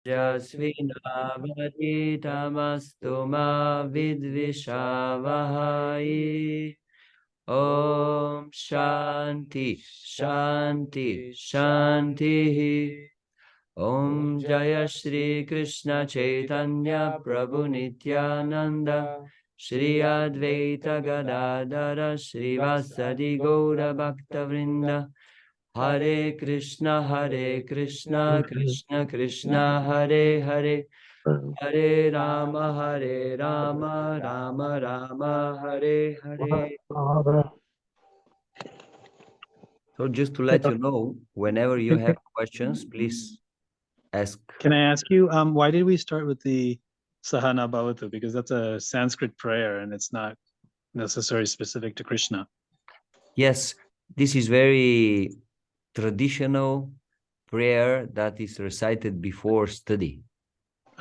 tejasvinavaditamastu ma vidvishavahai. Om Shanti, Shanti, Shanti. Om Jaya Shri Krishna Chaitanya Prabhu Nityananda Shri Advaita Gadadara Shri Vasadi Gaura Bhakta Vrinda Hare Krishna, Krishna Krishna, Hare Hare, Hare Rama, Rama Rama, Hare Hare. So just to let you know, whenever you have questions, please ask. Can I ask you, why did we start with the Sahana Bhavatu? Because that's a Sanskrit prayer and it's not necessarily specific to Krishna. Yes, this is very traditional prayer that is recited before study.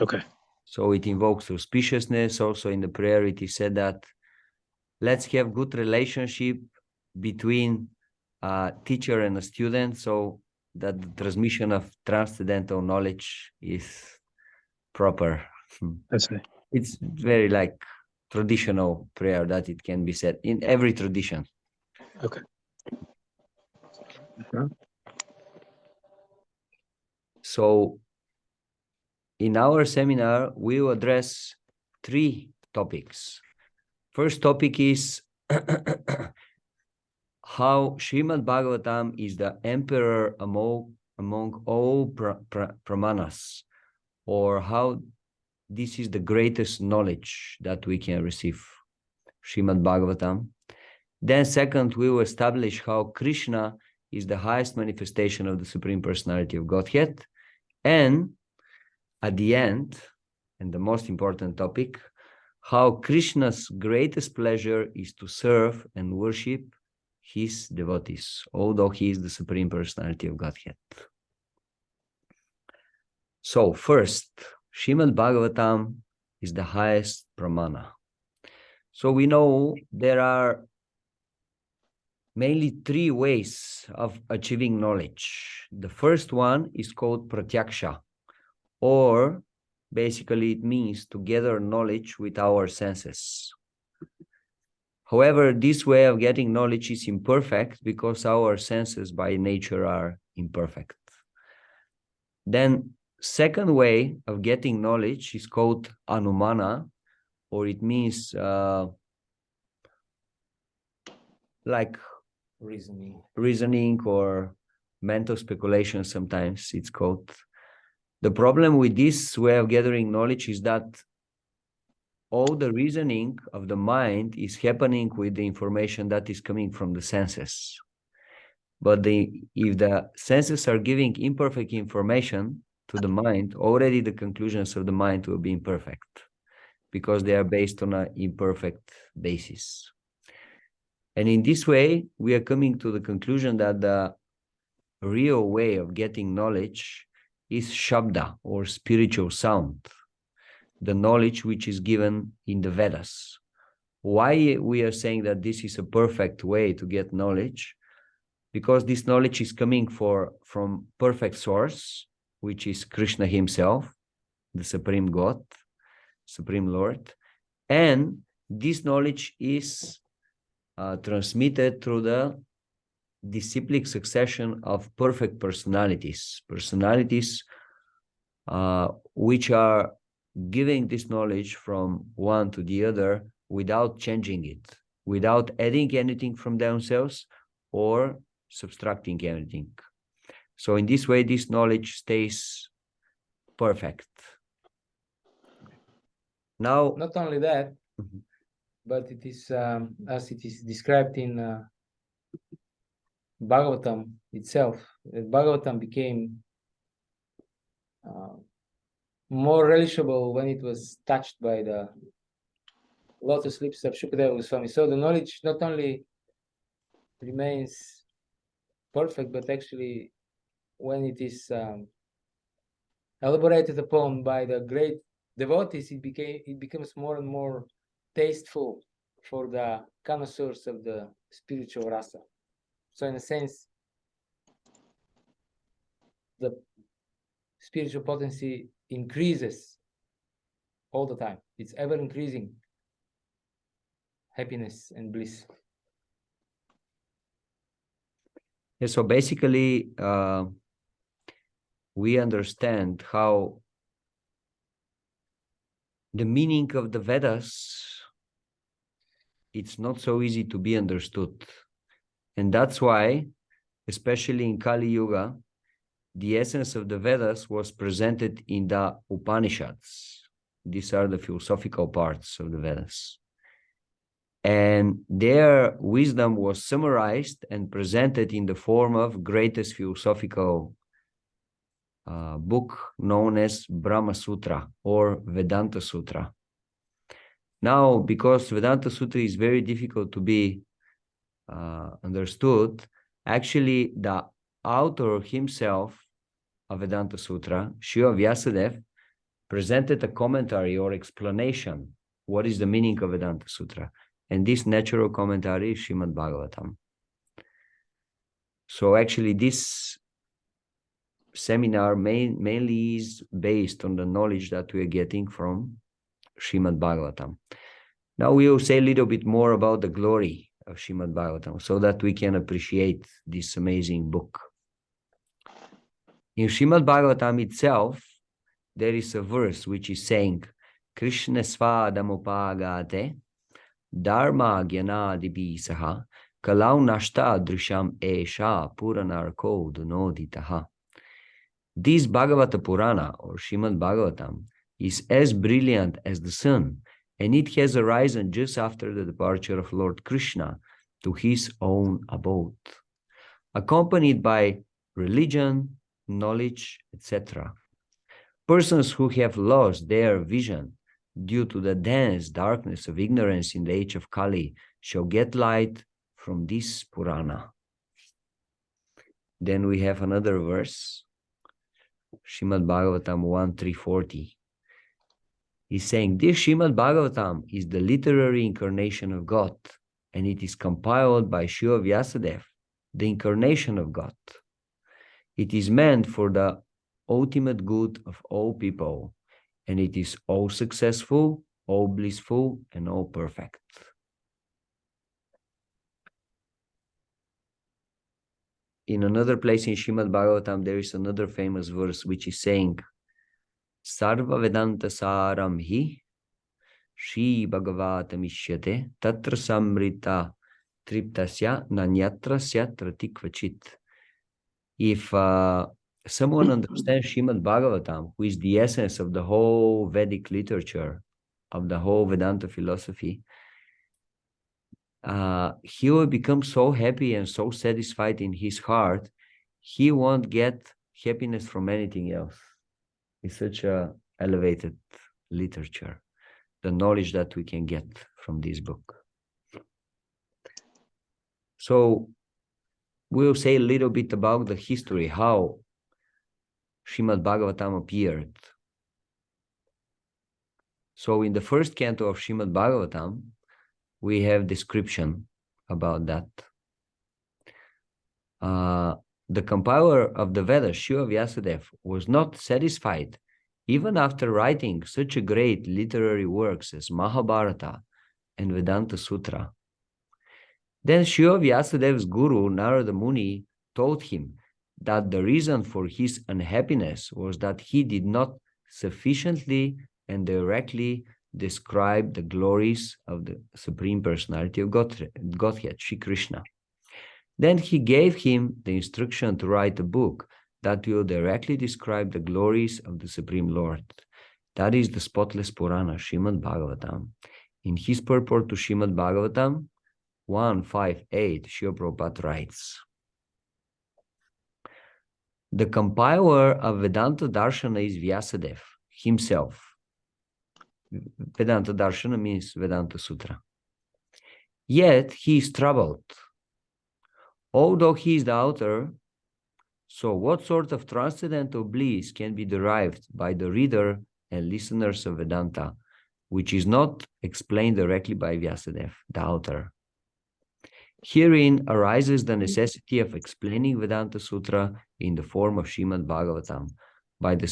Okay. So it invokes auspiciousness. Also in the prayer, it is said that let's have good relationship between a teacher and a student so that the transmission of transcendental knowledge is proper. I see. It's very like traditional prayer that it can be said in every tradition. Okay. So in our seminar, we will address 3 topics. First topic is how Srimad Bhagavatam is the emperor among all pramanas, or how this is the greatest knowledge that we can receive, Srimad Bhagavatam. Then second, we will establish how Krishna is the highest manifestation of the Supreme Personality of Godhead. And at the end, and the most important topic, how Krishna's greatest pleasure is to serve and worship his devotees, although he is the Supreme Personality of Godhead. So first, Srimad Bhagavatam is the highest pramana. So we know there are mainly 3 ways of achieving knowledge. The first one is called pratyaksha, or basically it means to gather knowledge with our senses. However, this way of getting knowledge is imperfect because our senses by nature are imperfect. Then second way of getting knowledge is called anumana, or it means like reasoning or mental speculation sometimes it's called. The problem with this way of gathering knowledge is that all the reasoning of the mind is happening with the information that is coming from the senses. But if the senses are giving imperfect information to the mind, already the conclusions of the mind will be imperfect because they are based on an imperfect basis. And in this way, we are coming to the conclusion that the real way of getting knowledge is Shabda, or spiritual sound, the knowledge which is given in the Vedas. Why we are saying that this is a perfect way to get knowledge? Because this knowledge is coming from perfect source, which is Krishna himself, the Supreme God, Supreme Lord. And this knowledge is transmitted through the disciplic succession of perfect personalities which are giving this knowledge from one to the other without changing it, without adding anything from themselves or subtracting anything. So in this way, this knowledge stays perfect. Now, not only that, but it is as it is described in Bhagavatam itself. Bhagavatam became more relishable when it was touched by the lotus lips of Shukadeva Goswami. So the knowledge not only remains perfect, but actually when it is elaborated upon by the great devotees, it becomes more and more tasteful for the connoisseurs of the spiritual rasa. So in a sense, the spiritual potency increases all the time. It's ever increasing happiness and bliss. Yeah, so basically, we understand how the meaning of the Vedas, it's not so easy to be understood. And that's why, especially in Kali Yuga, the essence of the Vedas was presented in the Upanishads. These are the philosophical parts of the Vedas. And their wisdom was summarized and presented in the form of greatest philosophical book known as Brahma Sutra or Vedanta Sutra. Now, because Vedanta Sutra is very difficult to be understood, actually the author himself of Vedanta Sutra, Srila Vyasadeva, presented a commentary or explanation what is the meaning of Vedanta Sutra. And this natural commentary is Srimad Bhagavatam. So actually this seminar mainly is based on the knowledge that we are getting from Srimad Bhagavatam. Now we will say a little bit more about the glory of Srimad Bhagavatam so that we can appreciate this amazing book. In Srimad Bhagavatam itself, there is a verse which is saying, Krishna svadamupagate dharma gyanadibi saha kalau nashta drisham esha puranarko dunoditaha. This Bhagavata Purana or Srimad Bhagavatam is as brilliant as the sun, and it has arisen just after the departure of Lord Krishna to his own abode, accompanied by religion, knowledge, etc. Persons who have lost their vision due to the dense darkness of ignorance in the age of Kali shall get light from this Purana. Then we have another verse, Srimad Bhagavatam 1.340. He's saying, this Srimad Bhagavatam is the literary incarnation of God, and it is compiled by Srila Vyasadeva, the incarnation of God. It is meant for the ultimate good of all people, and it is all successful, all blissful, and all perfect. In another place in Srimad Bhagavatam, there is another famous verse which is saying, Sarva Vedanta Saram Hi Shri Bhagavatam Ishyate Tatra Samrita Triptasya Nanyatra Syatra Tikvachit. If someone understands Srimad Bhagavatam, who is the essence of the whole Vedic literature, of the whole Vedanta philosophy, he will become so happy and so satisfied in his heart, he won't get happiness from anything else. It's such a elevated literature, the knowledge that we can get from this book. So we'll say a little bit about the history, how Srimad Bhagavatam appeared. So in the first canto of Srimad Bhagavatam, we have description about that. The compiler of the Vedas, Srila Vyasadeva, was not satisfied even after writing such a great literary works as Mahabharata and Vedanta Sutra. Then Srila Vyasadeva's guru, Narada Muni, told him that the reason for his unhappiness was that he did not sufficiently and directly describe the glories of the Supreme Personality of Godhead, Sri Krishna. Then he gave him the instruction to write a book that will directly describe the glories of the Supreme Lord. That is the spotless Purana, Srimad Bhagavatam. In his purport to Srimad Bhagavatam, 158, Srila Prabhupada writes, the compiler of Vedanta Darshana is Vyasadeva himself. Vedanta Darshana means Vedanta Sutra. Yet he is troubled. Although he is the author, so what sort of transcendental bliss can be derived by the reader and listeners of Vedanta, which is not explained directly by Vyasadeva, the author? Herein arises the necessity of explaining Vedanta Sutra in the form of Srimad Bhagavatam by the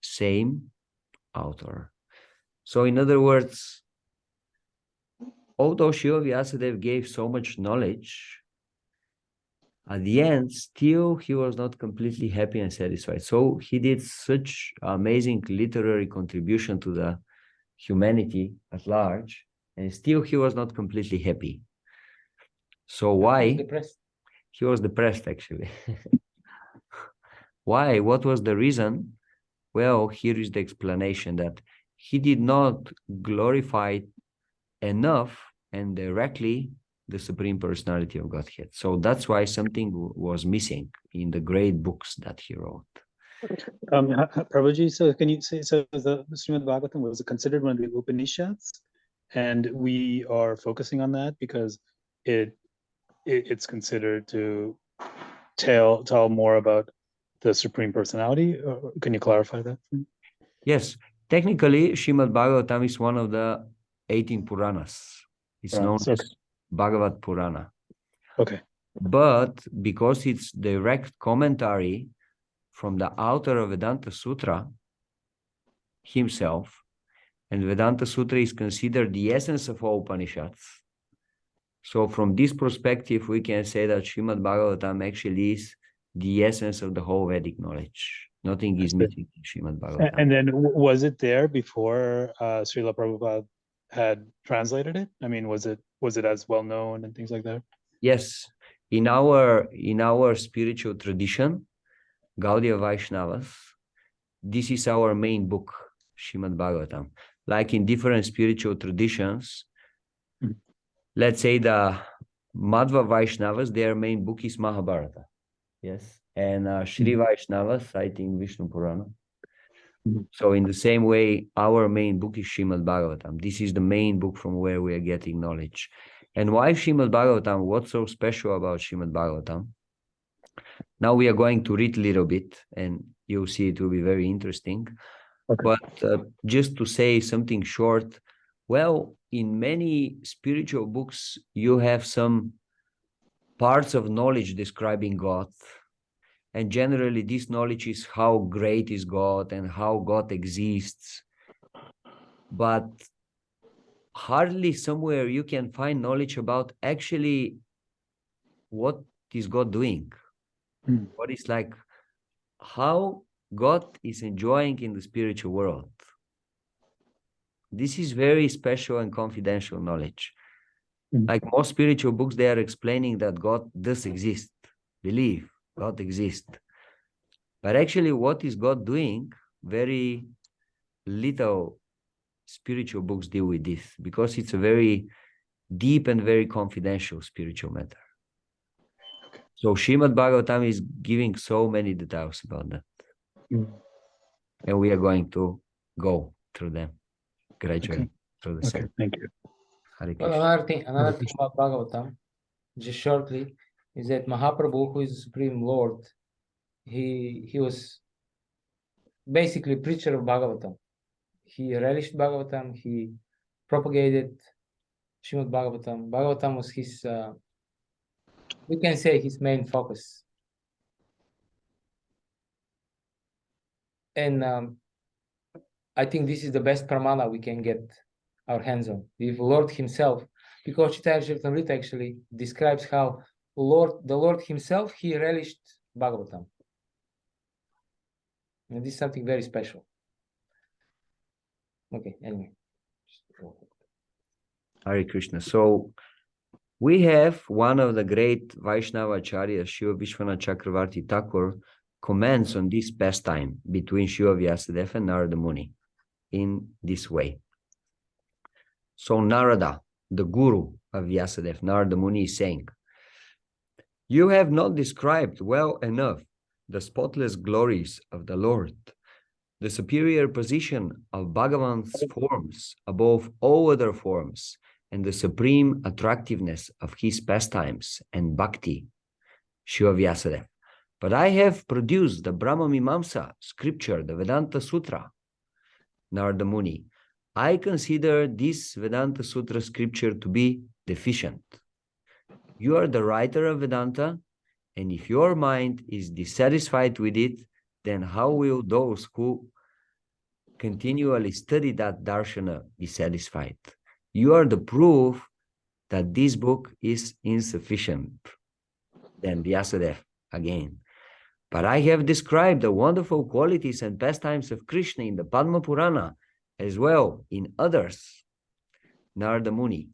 same author. So in other words, although Srila Vyasadeva gave so much knowledge, at the end, still he was not completely happy and satisfied. So he did such amazing literary contribution to the humanity at large, and still he was not completely happy. So why? Depressed. He was depressed, actually. Why? What was the reason? Well, here is the explanation, that he did not glorify enough and directly the Supreme Personality of Godhead. So that's why something was missing in the great books that he wrote. Prabhuji, so can you say, so the Srimad Bhagavatam, was it considered one of the Upanishads? And we are focusing on that because it's considered to tell more about the Supreme Personality? Can you clarify that? Yes, technically, Srimad Bhagavatam is one of the 18 Puranas. It's known Okay. as Bhagavad Purana. Okay. But because it's direct commentary from the author of Vedanta Sutra himself, and Vedanta Sutra is considered the essence of all Upanishads. So from this perspective, we can say that Srimad Bhagavatam actually is the essence of the whole Vedic knowledge. Nothing is missing in Srimad Bhagavatam. And then was it there before Srila Prabhupada had translated it? I mean, was it as well known and things like that? Yes, in our spiritual tradition, Gaudiya Vaishnavas, this is our main book, Srimad Bhagavatam. Like in different spiritual traditions, let's say the Madhva Vaishnavas, their main book is Mahabharata. Yes, and Shri Vaishnavas, I think Vishnu Purana. So in the same way, our main book is Srimad Bhagavatam. This is the main book from where we are getting knowledge. And why Srimad Bhagavatam? What's so special about Srimad Bhagavatam? Now we are going to read a little bit, and you'll see it will be very interesting. Okay. But just to say something short, well, in many spiritual books, you have some parts of knowledge describing God. And generally, this knowledge is how great is God and how God exists. But hardly somewhere you can find knowledge about actually what is God doing. What is like, how God is enjoying in the spiritual world. This is very special and confidential knowledge. Like most spiritual books, they are explaining that God does exist. Believe God exists. But actually, what is God doing? Very little spiritual books deal with this, because it's a very deep and very confidential spiritual matter. Okay. So Srimad Bhagavatam is giving so many details about that. And we are going to go through them gradually. Through the Okay, thank you. Well, another thing about Bhagavatam, just shortly, is that Mahaprabhu, who is the Supreme Lord, he was basically preacher of Bhagavatam. He relished Bhagavatam, he propagated Srimad Bhagavatam. Bhagavatam was his, we can say, his main focus. And I think this is the best pramana we can get our hands on. If Lord himself, because Chaitanya Charitamrita actually describes how the Lord himself, he relished Bhagavatam. And this is something very special. Okay, anyway. Hare Krishna. So we have one of the great Vaishnava acharyas, Srila Vishwanath Chakravarti Thakur, comments on this pastime between Srila Vyasadeva and Narada Muni in this way. So Narada, the guru of Vyasadeva, Narada Muni is saying, "You have not described well enough the spotless glories of the Lord, the superior position of Bhagavan's forms above all other forms, and the supreme attractiveness of his pastimes and bhakti, Srila Vyasadeva. But I have produced the Brahma Mimamsa scripture, the Vedanta Sutra." Narada Muni, "I consider this Vedanta Sutra scripture to be deficient. You are the writer of Vedanta, and if your mind is dissatisfied with it, then how will those who continually study that darshana, be satisfied. You are the proof that this book is insufficient. Then Vyasadeva again. But I have described the wonderful qualities and pastimes of Krishna in the Padma Purana, as well in others. Narada Muni.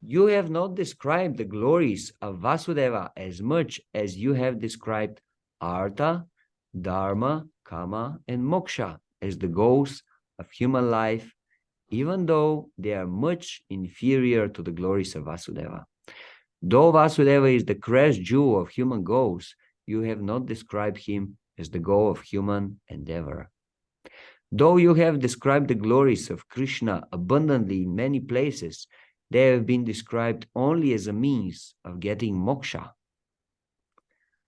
You have not described the glories of Vasudeva as much as you have described Artha, Dharma, Kama, and Moksha as the goals of human life, even though they are much inferior to the glories of Vasudeva. Though Vasudeva is the crash jewel of human goals, you have not described him as the goal of human endeavor. Though you have described the glories of Krishna abundantly in many places, they have been described only as a means of getting moksha.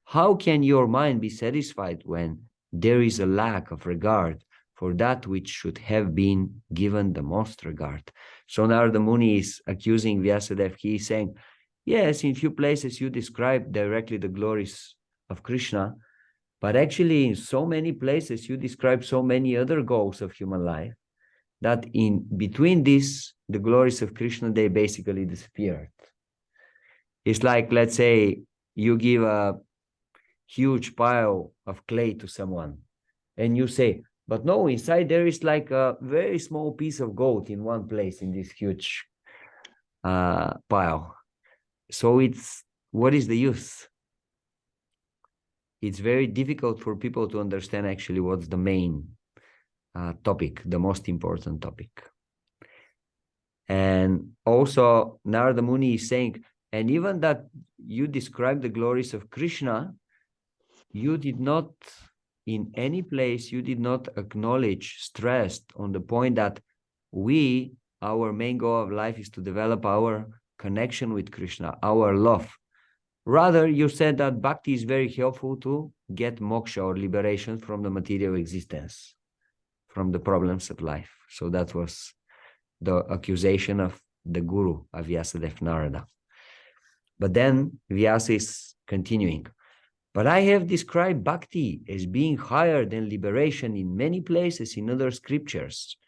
How can your mind be satisfied when there is a lack of regard for that which should have been given the most regard? So Narada Muni is accusing Vyasadeva. He is saying, yes, in few places you describe directly the glories of Krishna, but actually in so many places you describe so many other goals of human life that in between this, the glories of Krishna, they basically disappeared. It's like, let's say, you give a huge pile of clay to someone and you say, but no, inside there is like a very small piece of gold in one place in this huge pile. So what is the use? It's very difficult for people to understand actually what's the main topic, the most important topic. And also Narada Muni is saying, and even that you describe the glories of Krishna, you did not, in any place, you did not acknowledge, stressed on the point that our main goal of life is to develop our connection with Krishna, our love. Rather, you said that bhakti is very helpful to get moksha or liberation from the material existence, from the problems of life. So that was the accusation of the guru of Vyasadeva Narada. But then Vyasa is continuing. But I have described bhakti as being higher than liberation in many places in other scriptures.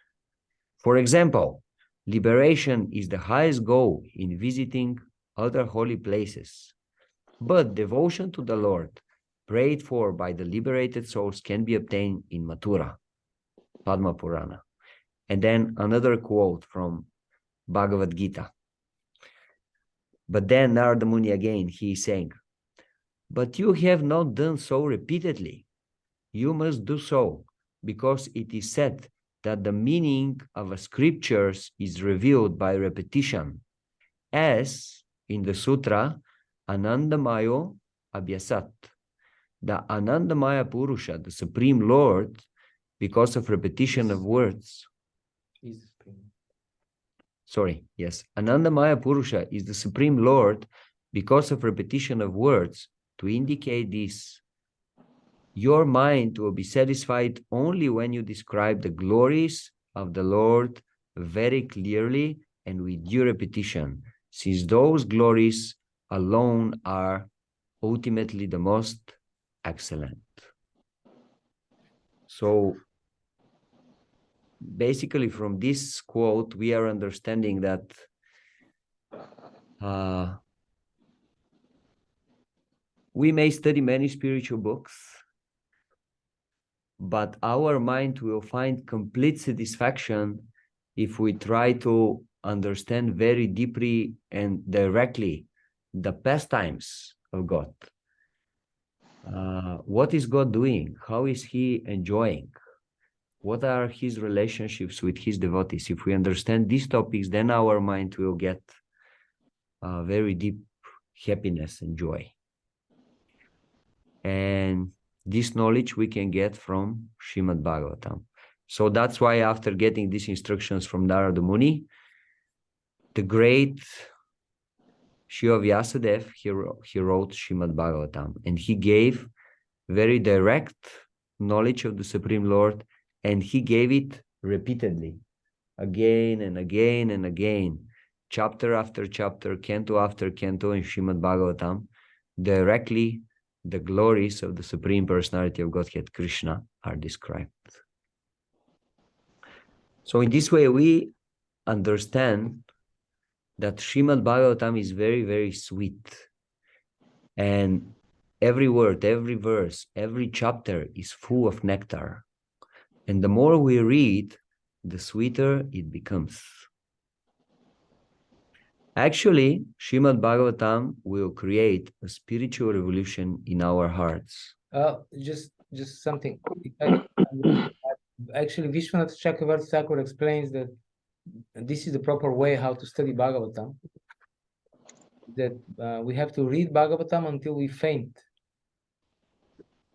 For example, liberation is the highest goal in visiting other holy places. But devotion to the Lord, prayed for by the liberated souls, can be obtained in Mathura, Padma Purana. And then another quote from Bhagavad Gita. But then Narada Muni again, he is saying, but you have not done so repeatedly. You must do so, because it is said that the meaning of a scriptures is revealed by repetition, as in the sutra Anandamayo Abhyasat. The Anandamaya Purusha, the Supreme Lord, because of repetition of words. Anandamaya Purusha is the Supreme Lord because of repetition of words. To indicate this, your mind will be satisfied only when you describe the glories of the Lord very clearly and with due repetition, since those glories alone are ultimately the most excellent. So basically from this quote, we are understanding that we may study many spiritual books, but our mind will find complete satisfaction if we try to understand very deeply and directly the pastimes of God. What is God doing? How is he enjoying? What are his relationships with his devotees? If we understand these topics, then our mind will get very deep happiness and joy. And this knowledge we can get from Srimad Bhagavatam. So that's why after getting these instructions from Narada Muni, the great Srila Vyasadeva, he wrote Srimad Bhagavatam, and he gave very direct knowledge of the Supreme Lord, and he gave it repeatedly, again and again and again, chapter after chapter, canto after canto in Srimad Bhagavatam. Directly the glories of the Supreme Personality of Godhead Krishna are described. So in this way, we understand that Srimad Bhagavatam is very, very sweet. And every word, every verse, every chapter is full of nectar. And the more we read, the sweeter it becomes. Actually, Srimad Bhagavatam will create a spiritual revolution in our hearts. Just something. Actually, Vishwanath Chakravarti Thakur explains that this is the proper way how to study Bhagavatam. That we have to read Bhagavatam until we faint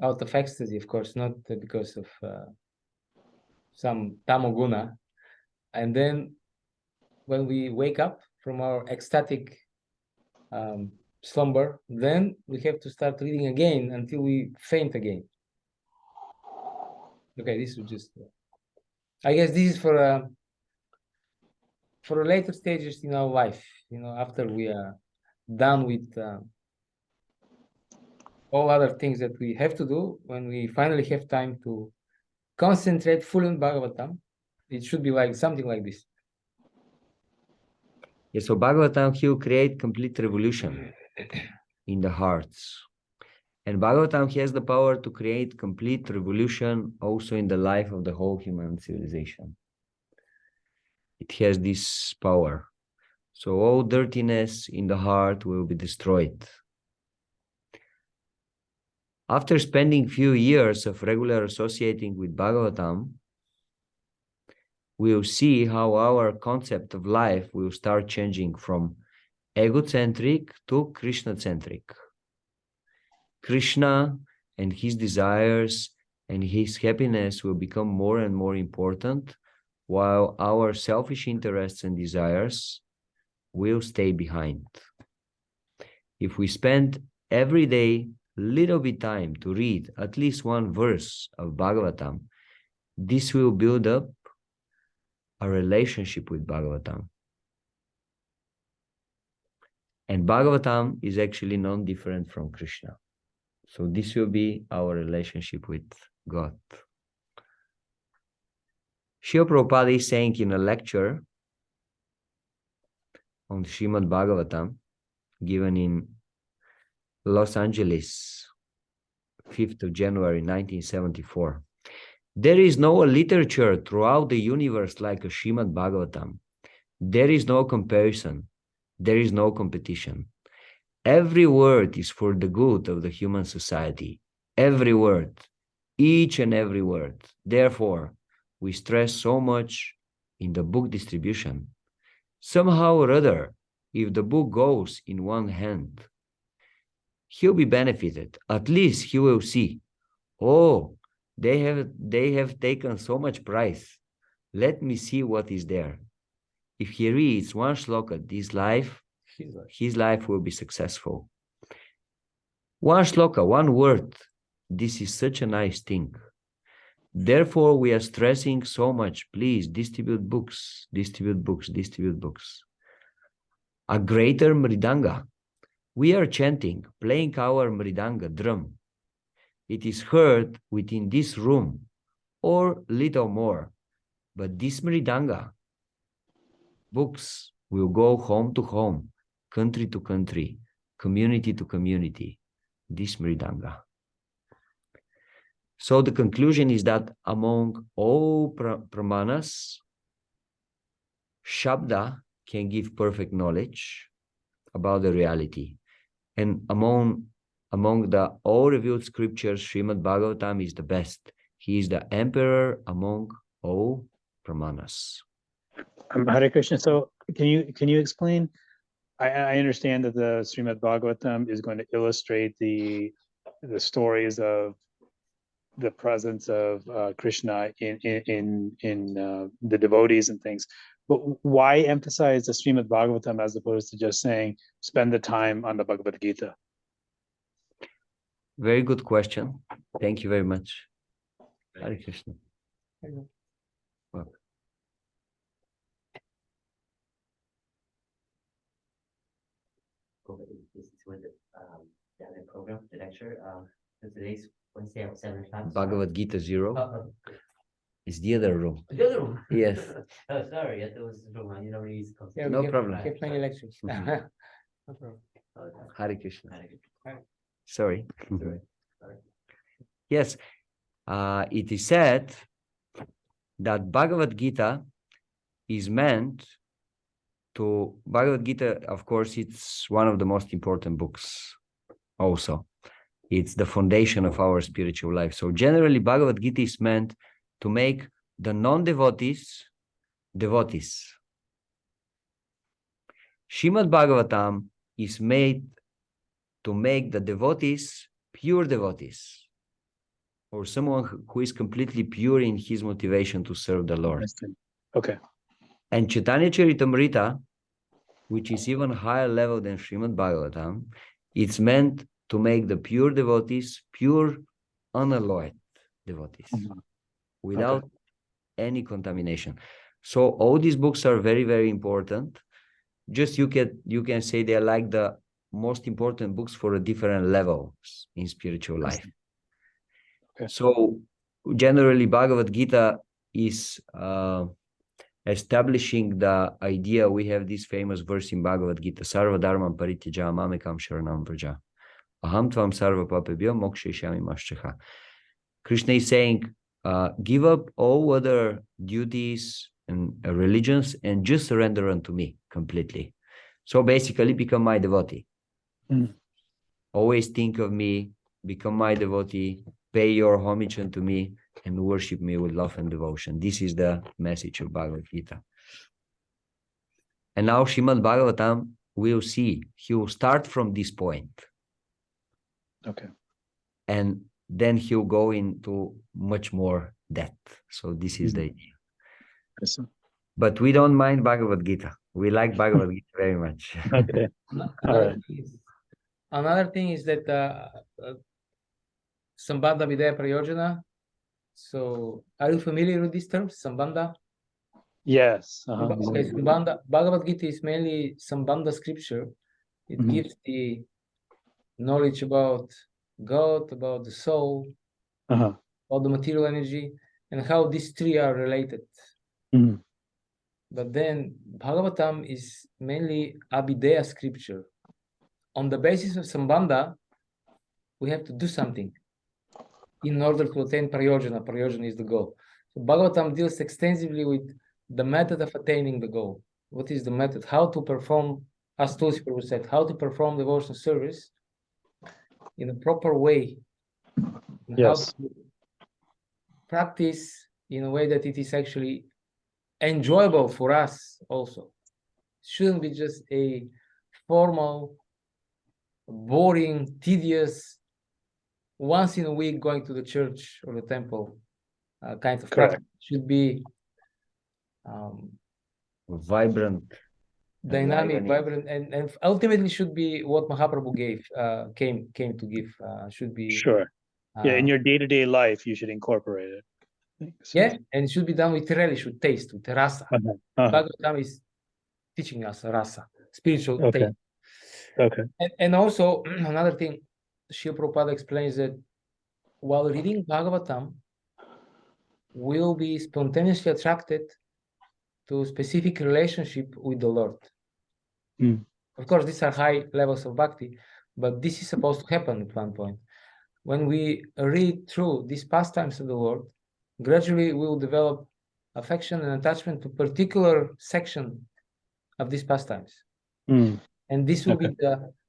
out of ecstasy, of course, not because of some tamoguna. And then when we wake up from our ecstatic slumber, then we have to start reading again until we faint again. Okay, this is just, I guess this is for later stages in our life, after we are done with all other things that we have to do, when we finally have time to concentrate fully on Bhagavatam, it should be like something like this. Yeah, so Bhagavatam, he will create complete revolution in the hearts. And Bhagavatam has the power to create complete revolution also in the life of the whole human civilization. It has this power. So all dirtiness in the heart will be destroyed. After spending few years of regular associating with Bhagavatam, we will see how our concept of life will start changing from egocentric to Krishna-centric. Krishna and his desires and his happiness will become more and more important, while our selfish interests and desires will stay behind. If we spend every day little bit time to read at least one verse of Bhagavatam, this will build up a relationship with Bhagavatam. And Bhagavatam is actually non-different from Krishna. So this will be our relationship with God. Srila Prabhupada is saying in a lecture on Srimad Bhagavatam, given in Los Angeles, 5th of January, 1974. There is no literature throughout the universe like a Srimad Bhagavatam. There is no comparison. There is no competition. Every word is for the good of the human society. Every word, each and every word. Therefore, we stress so much in the book distribution. Somehow or other, if the book goes in one hand, he'll be benefited. At least he will see, oh, they have taken so much price. Let me see what is there. If he reads one shloka this life, his life will be successful. One shloka, one word, this is such a nice thing. Therefore, we are stressing so much, please distribute books, distribute books, distribute books. A greater mridanga. We are chanting, playing our mridanga drum. It is heard within this room or little more, but this mridanga, books will go home to home, country to country, community to community, this mridanga. So the conclusion is that among all pramanas, Shabda can give perfect knowledge about the reality. And among the all revealed scriptures, Srimad Bhagavatam is the best. He is the emperor among all pramanas. Hare Krishna. So can you explain? I understand that the Srimad Bhagavatam is going to illustrate the stories of the presence of Krishna in the devotees and things. But why emphasize the Srimad Bhagavatam as opposed to just saying spend the time on the Bhagavad Gita? Very good question. Thank you very much. Hare Krishna. Well, this is with the program, the lecture. So today's Wednesday at 7 o'clock. Bhagavad Gita 0. It's the other room. The other room. Yes. Oh, sorry, I thought it was the room. You know, he's Yeah, No we problem. kept playing lectures. Mhm. No problem. Hare Krishna. Sorry. Sorry. Sorry. Yes. It is said that Bhagavad Gita is meant to, Bhagavad Gita, of course, it's one of the most important books also. It's the foundation of our spiritual life. So generally, Bhagavad Gita is meant to make the non-devotees devotees. Srimad Bhagavatam is made to make the devotees pure devotees, or someone who is completely pure in his motivation to serve the Lord. Interesting. Okay. And Chaitanya Charitamrita, which is even higher level than Srimad Bhagavatam, it's meant to make the pure devotees pure, unalloyed devotees, Mhm. without any contamination. So all these books are very, very important. Just you can say they're like the most important books for a different levels in spiritual life. Okay. So generally, Bhagavad Gita is establishing the idea. We have this famous verse in Bhagavad Gita: Sarva dharmam parityaja mamekam sharanam vraja. Aham tvam sarva papebhyo mokshayishyami maschaha. Krishna is saying, give up all other duties and religions and just surrender unto me completely. So basically, become my devotee. Mm. Always think of me, become my devotee, pay your homage unto me, and worship me with love and devotion. This is the message of Bhagavad Gita. And now Srimad Bhagavatam, we'll see, he will start from this point. Okay. And then he'll go into much more depth. So this is the idea. I see. But we don't mind Bhagavad Gita. We like Bhagavad Gita very much. Okay. All right. Another thing is that Sambandha Vidya Prayojana. So, are you familiar with these terms, Sambandha? Yes. Okay, Sambandha, Bhagavad Gita is mainly Sambandha scripture. It Mhm. gives the knowledge about God, about the soul, Uh-huh. about the material energy, and how these three are related. Mhm. But then Bhagavatam is mainly Abhideya scripture. On the basis of Sambandha, we have to do something in order to attain Prayojana. Prayojana is the goal. So Bhagavatam deals extensively with the method of attaining the goal. What is the method? How to perform, as Tulsi Prabhu said, how to perform devotional service in a proper way. And how Yes. to practice in a way that it is actually enjoyable for us also. Shouldn't be just a formal, boring, tedious, once in a week going to the church or the temple kind of Correct. practice. Should be Vibrant. dynamic, vibrant, and ultimately should be what Mahaprabhu came to give. Should be Sure. Yeah. In your day-to-day life, you should incorporate it. yeah, and it should be done with relish, with taste, with rasa. Uh-huh. Uh-huh. Bhagavatam is teaching us rasa, spiritual Okay. taste. Okay. And also another thing, Srila Prabhupada explains that while reading Bhagavatam, we'll be spontaneously attracted to a specific relationship with the Lord. Mm. Of course, these are high levels of bhakti, but this is supposed to happen at one point. When we read through these pastimes of the Lord, gradually we will develop affection and attachment to a particular section of these pastimes. Mm. And this will Okay. be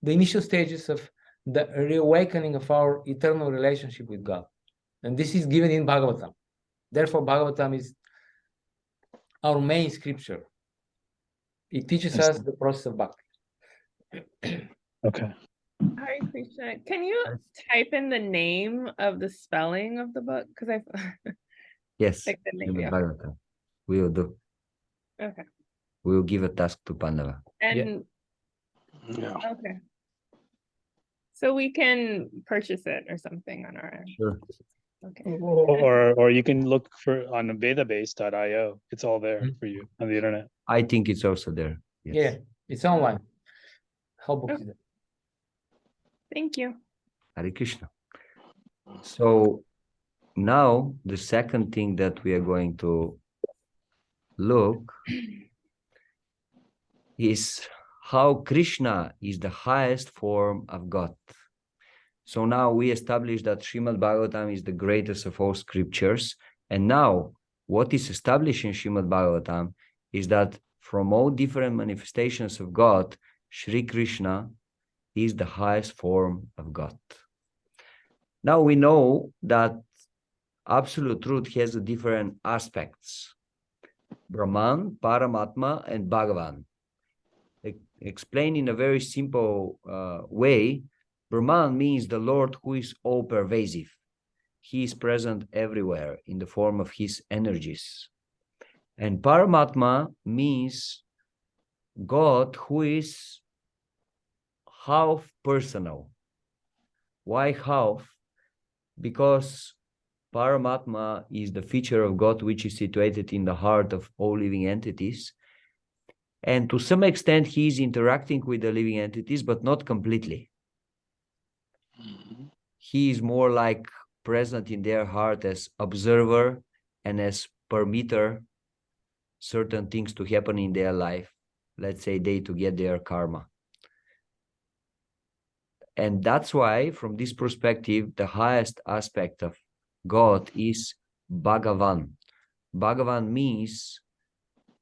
the initial stages of the reawakening of our eternal relationship with God. And this is given in Bhagavatam. Therefore, Bhagavatam is our main scripture. It teaches us the process of bhakti. Okay. Hare Krishna. Can you type in the name of the spelling of the book? Because I Yes. like the name. Srimad Yeah. Bhagavatam. We will do. Okay. We will give a task to Pandava. And Yeah. okay. So we can purchase it or something on our end. Sure. Okay. Or you can look for on vedabase.io. It's all there for you on the internet. I think it's also there. Yes. Yeah, it's online. How book is it? Thank you. Hare Krishna. So now the second thing that we are going to look is how Krishna is the highest form of God. So now we established that Srimad Bhagavatam is the greatest of all scriptures. And now what is established in Srimad Bhagavatam is that from all different manifestations of God, Sri Krishna is the highest form of God. Now we know that absolute truth has different aspects: Brahman, Paramatma, and Bhagavan. Explained in a very simple way, Brahman means the Lord who is all pervasive. He is present everywhere in the form of his energies. And Paramatma means God who is half personal. Why half? Because Paramatma is the feature of God which is situated in the heart of all living entities. And to some extent, he is interacting with the living entities, but not completely. He is more like present in their heart as observer and as permitter certain things to happen in their life. Let's say they to get their karma. And that's why, from this perspective, the highest aspect of God is Bhagavan. Bhagavan means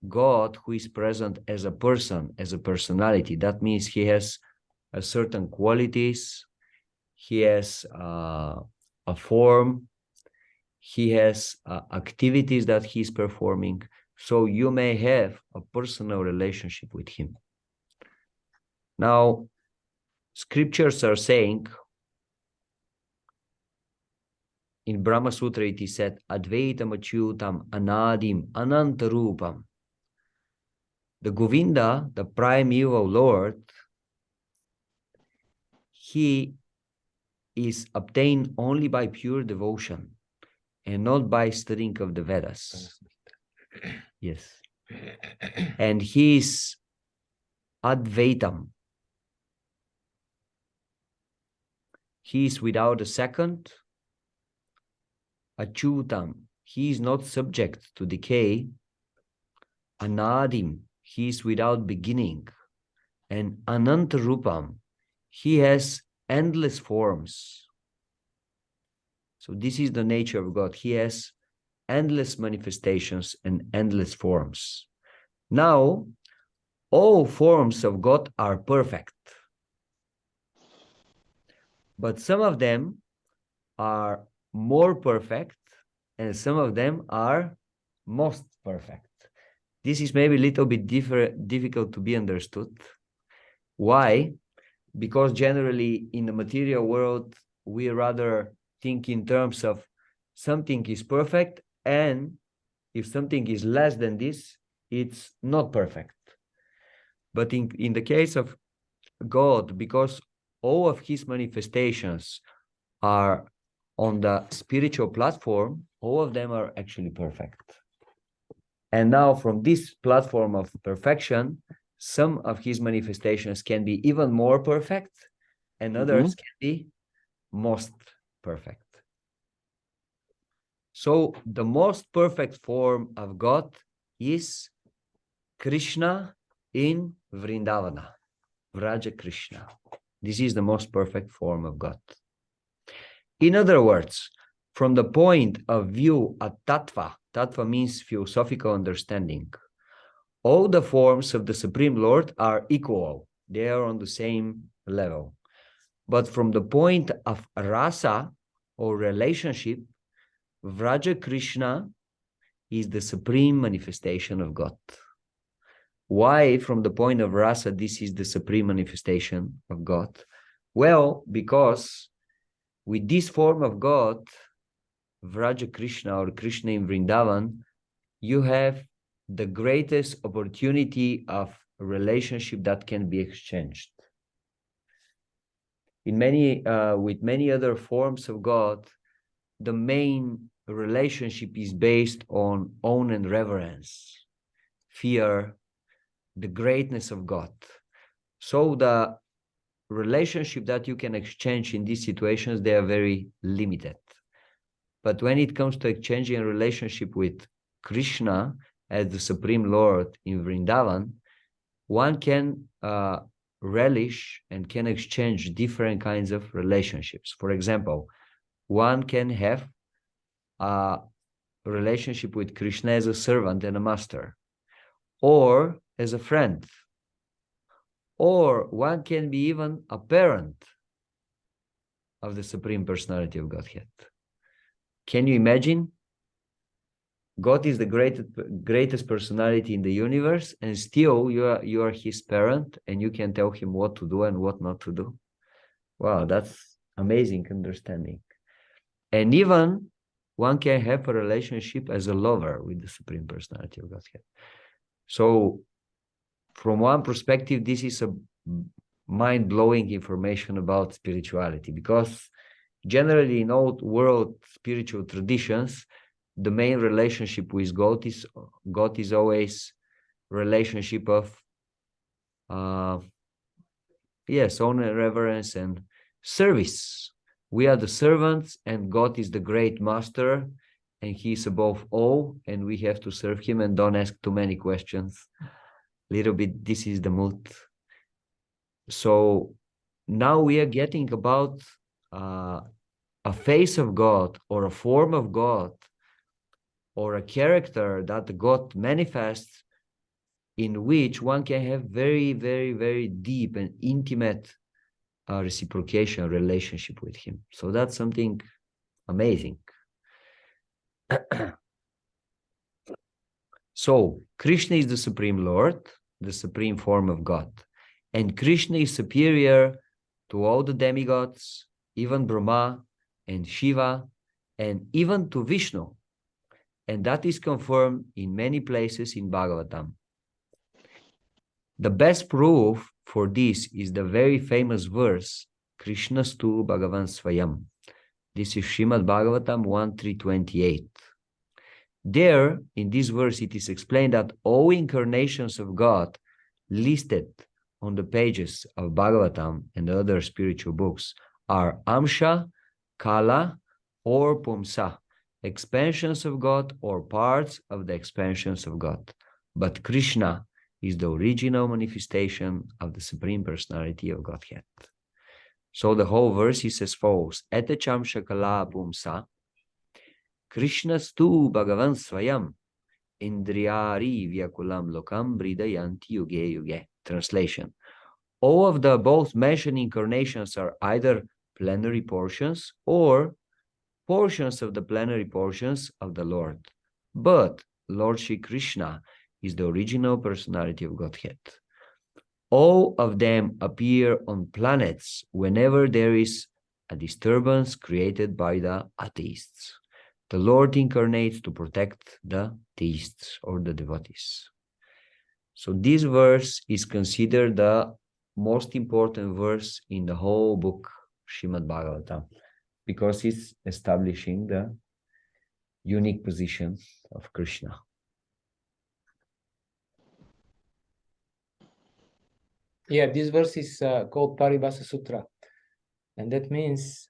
God who is present as a person, as a personality. That means he has a certain qualities, he has a form, he has activities that he's performing. So you may have a personal relationship with him. Now, scriptures are saying, in Brahma Sutra it is said, Advaitam Achyutam Anadim Anantarupam. The Govinda, the primeval Lord, he is obtained only by pure devotion and not by studying of the Vedas. Yes. And he is Advaitam. He is without a second. Achyutam. He is not subject to decay. Anadim. He is without beginning. And Anantarupam. He has endless forms. So this is the nature of God. He has endless manifestations and endless forms. Now, all forms of God are perfect. But some of them are more perfect and some of them are most perfect. This is maybe a little bit difficult to be understood. Why? Because generally in the material world, we rather think in terms of something is perfect, and if something is less than this, it's not perfect. But in the case of God, because all of his manifestations are on the spiritual platform, all of them are actually perfect. And now from this platform of perfection, some of his manifestations can be even more perfect and others can be most perfect. So the most perfect form of God is Krishna in Vrindavana, Vraja Krishna. This is the most perfect form of God. In other words, from the point of view of tattva, tattva means philosophical understanding, all the forms of the Supreme Lord are equal. They are on the same level. But from the point of rasa or relationship, Vraja Krishna is the supreme manifestation of God. Why, from the point of rasa, this is the supreme manifestation of God? Well, because with this form of God, Vraja Krishna or Krishna in Vrindavan, you have the greatest opportunity of a relationship that can be exchanged. In with many other forms of God, the main relationship is based on awe and reverence, fear, the greatness of God. So the relationship that you can exchange in these situations, they are very limited. But when it comes to exchanging a relationship with Krishna as the Supreme Lord in Vrindavan, one can relish and can exchange different kinds of relationships. For example, one can have a relationship with Krishna as a servant and a master, or as a friend, or one can be even a parent of the Supreme Personality of Godhead. Can you imagine? God is the greatest personality in the universe, and still you are his parent, and you can tell him what to do and what not to do. Wow, that's amazing understanding. And even one can have a relationship as a lover with the Supreme Personality of Godhead. So from one perspective, this is a mind-blowing information about spirituality, because generally in old world spiritual traditions, the main relationship with God is always relationship of honor, reverence, and service. We are the servants, and God is the great master, and he is above all, and we have to serve him and don't ask too many questions. Little bit, this is the mood. So now we are getting about a face of God, or a form of God, or a character that God manifests, in which one can have very, very, very deep and intimate reciprocation relationship with him. So that's something amazing. So Krishna is the Supreme Lord, the supreme form of God. And Krishna is superior to all the demigods, even Brahma and Shiva, and even to Vishnu. And that is confirmed in many places in Bhagavatam. The best proof for this is the very famous verse, Krishnastu Bhagavan Swayam. This is Srimad Bhagavatam 1.3.28. There, in this verse, it is explained that all incarnations of God listed on the pages of Bhagavatam and other spiritual books are Amsha, Kala, or Pumsa, expansions of God or parts of the expansions of God. But Krishna is the original manifestation of the Supreme Personality of Godhead. So the whole verse is as follows: Etacham Shakala Pumsa Krishnastu Bhagavan Swayam Indriyari Vyakulam Lokam Bridayanti Yuge Yuge. Translation: all of the both mentioned incarnations are either plenary portions or portions of the plenary portions of the Lord. But Lord Shri Krishna is the original personality of Godhead. All of them appear on planets whenever there is a disturbance created by the atheists. The Lord incarnates to protect the theists or the devotees. So this verse is considered the most important verse in the whole book, Srimad Bhagavatam, because it's establishing the unique position of Krishna. Yeah, this verse is called Paribhasa Sutra, and that means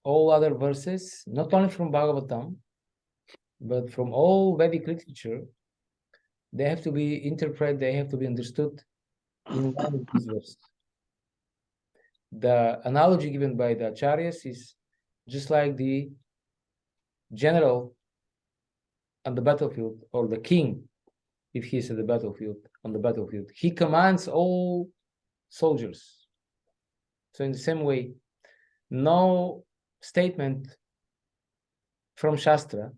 all other verses, not only from Bhagavatam, but from all Vedic literature, they have to be interpreted, they have to be understood in line with this verse. The analogy given by the Acharyas is just like the general on the battlefield, or the king, if he is at the battlefield, on the battlefield. He commands all soldiers. So in the same way, no statement from Shastra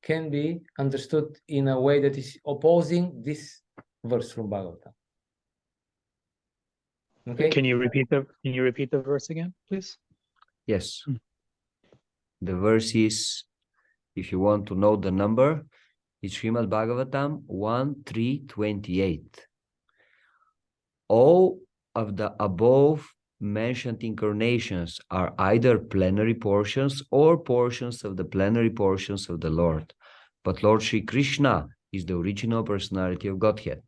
can be understood in a way that is opposing this verse from Bhagavatam. Okay. Can you repeat the verse again, please? Yes. The verse is, if you want to know the number, it's Srimad Bhagavatam 1.3.28. All of the above mentioned incarnations are either plenary portions or portions of the plenary portions of the Lord. But Lord Shri Krishna is the original personality of Godhead.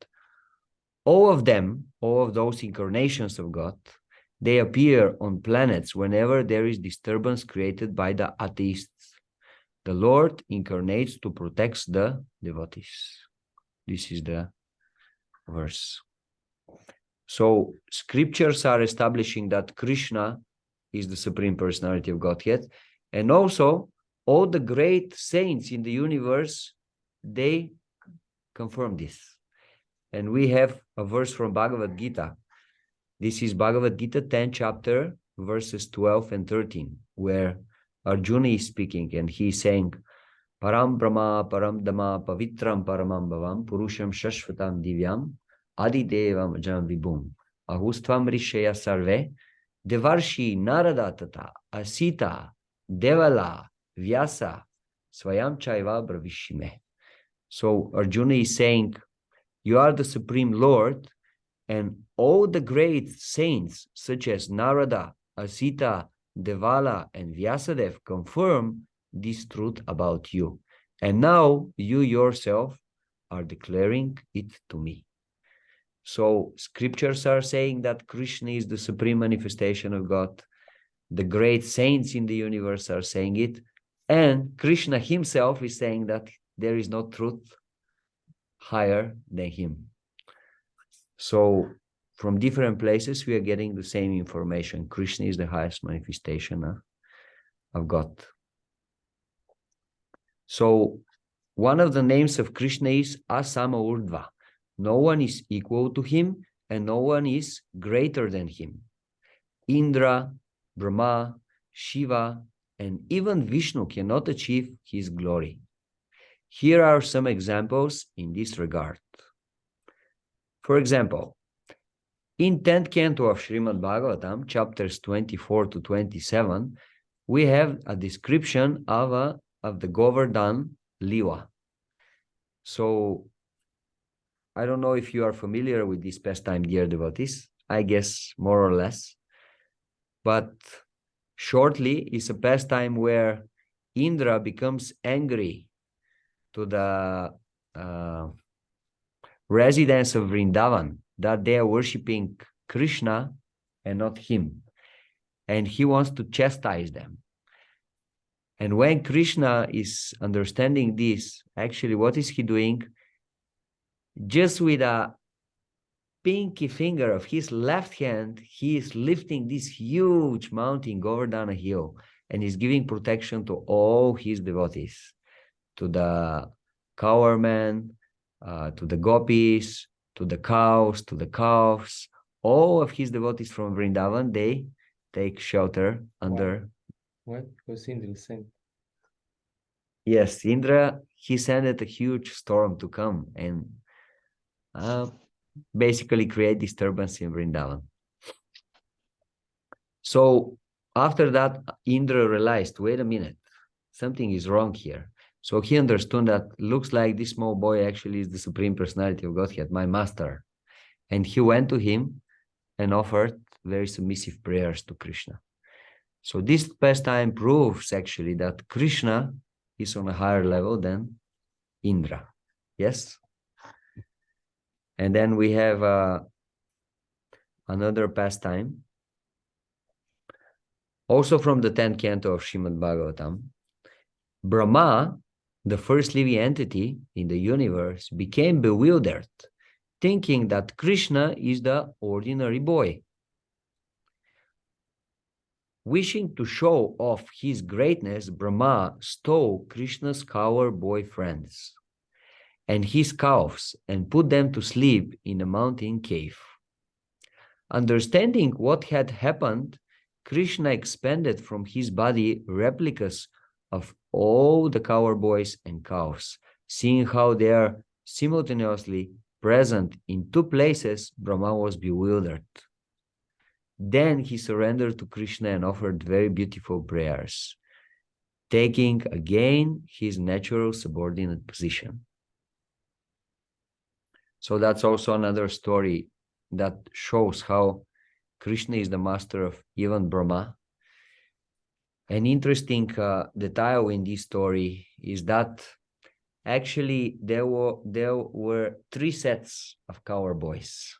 All of them, all of those incarnations of God, they appear on planets whenever there is disturbance created by the atheists. The Lord incarnates to protect the devotees. This is the verse. So scriptures are establishing that Krishna is the Supreme Personality of Godhead. And also all the great saints in the universe, they confirm this. And we have a verse from Bhagavad Gita. This is Bhagavad Gita 10 chapter, verses 12 and 13, where Arjuna is speaking and he is saying, Param Brahma, Param Dhamma, Pavitram Paramam Bhavam, Purusham Shashvatam Divyam, Adidevam Ajam Vibhum, Ahustvam Rishaya Sarve, Devarshi Narada Tata, Asita, Devala, Vyasa, Swayam Chaiva Bravishime. So Arjuna is saying, you are the Supreme Lord, and all the great saints such as Narada, Asita, Devala, and Vyasadev confirm this truth about you. And now you yourself are declaring it to me. So scriptures are saying that Krishna is the supreme manifestation of God. The great saints in the universe are saying it. And Krishna himself is saying that there is no truth higher than him. So from different places, we are getting the same information. Krishna is the highest manifestation of God. So one of the names of Krishna is Asama Urdhva. No one is equal to him and no one is greater than him. Indra, Brahma, Shiva, and even Vishnu cannot achieve his glory. Here are some examples in this regard. For example, in 10th canto of Srimad Bhagavatam, chapters 24 to 27, we have a description of the Govardhan Liwa. So, I don't know if you are familiar with this pastime, dear devotees. I guess more or less. But shortly, it's a pastime where Indra becomes angry to the residents of Vrindavan that they are worshipping Krishna and not him. And he wants to chastise them. And when Krishna is understanding this, actually what is he doing? Just with a pinky finger of his left hand, he is lifting this huge mountain, Govardhana hill, and is giving protection to all his devotees, to the cowermen, to the gopis, to the cows, to the calves. All of his devotees from Vrindavan, they take shelter under. What was Indra saying? Yes, Indra, he sent a huge storm to come and basically create disturbance in Vrindavan. So after that, Indra realized, wait a minute, something is wrong here. So he understood that looks like this small boy actually is the Supreme Personality of Godhead, my master. And he went to him and offered very submissive prayers to Krishna. So this pastime proves actually that Krishna is on a higher level than Indra. Yes? And then we have another pastime, also from the 10th canto of Srimad Bhagavatam. Brahma, the first living entity in the universe, became bewildered, thinking that Krishna is the ordinary boy. Wishing to show off his greatness, Brahma stole Krishna's cow boy friends and his calves and put them to sleep in a mountain cave. Understanding what had happened, Krishna expanded from his body replicas of all the cow boys and cows. Seeing how they are simultaneously present in two places, Brahma was bewildered. Then he surrendered to Krishna and offered very beautiful prayers, taking again his natural subordinate position. So that's also another story that shows how Krishna is the master of even Brahma. An interesting detail in this story is that actually there were three sets of cow boys.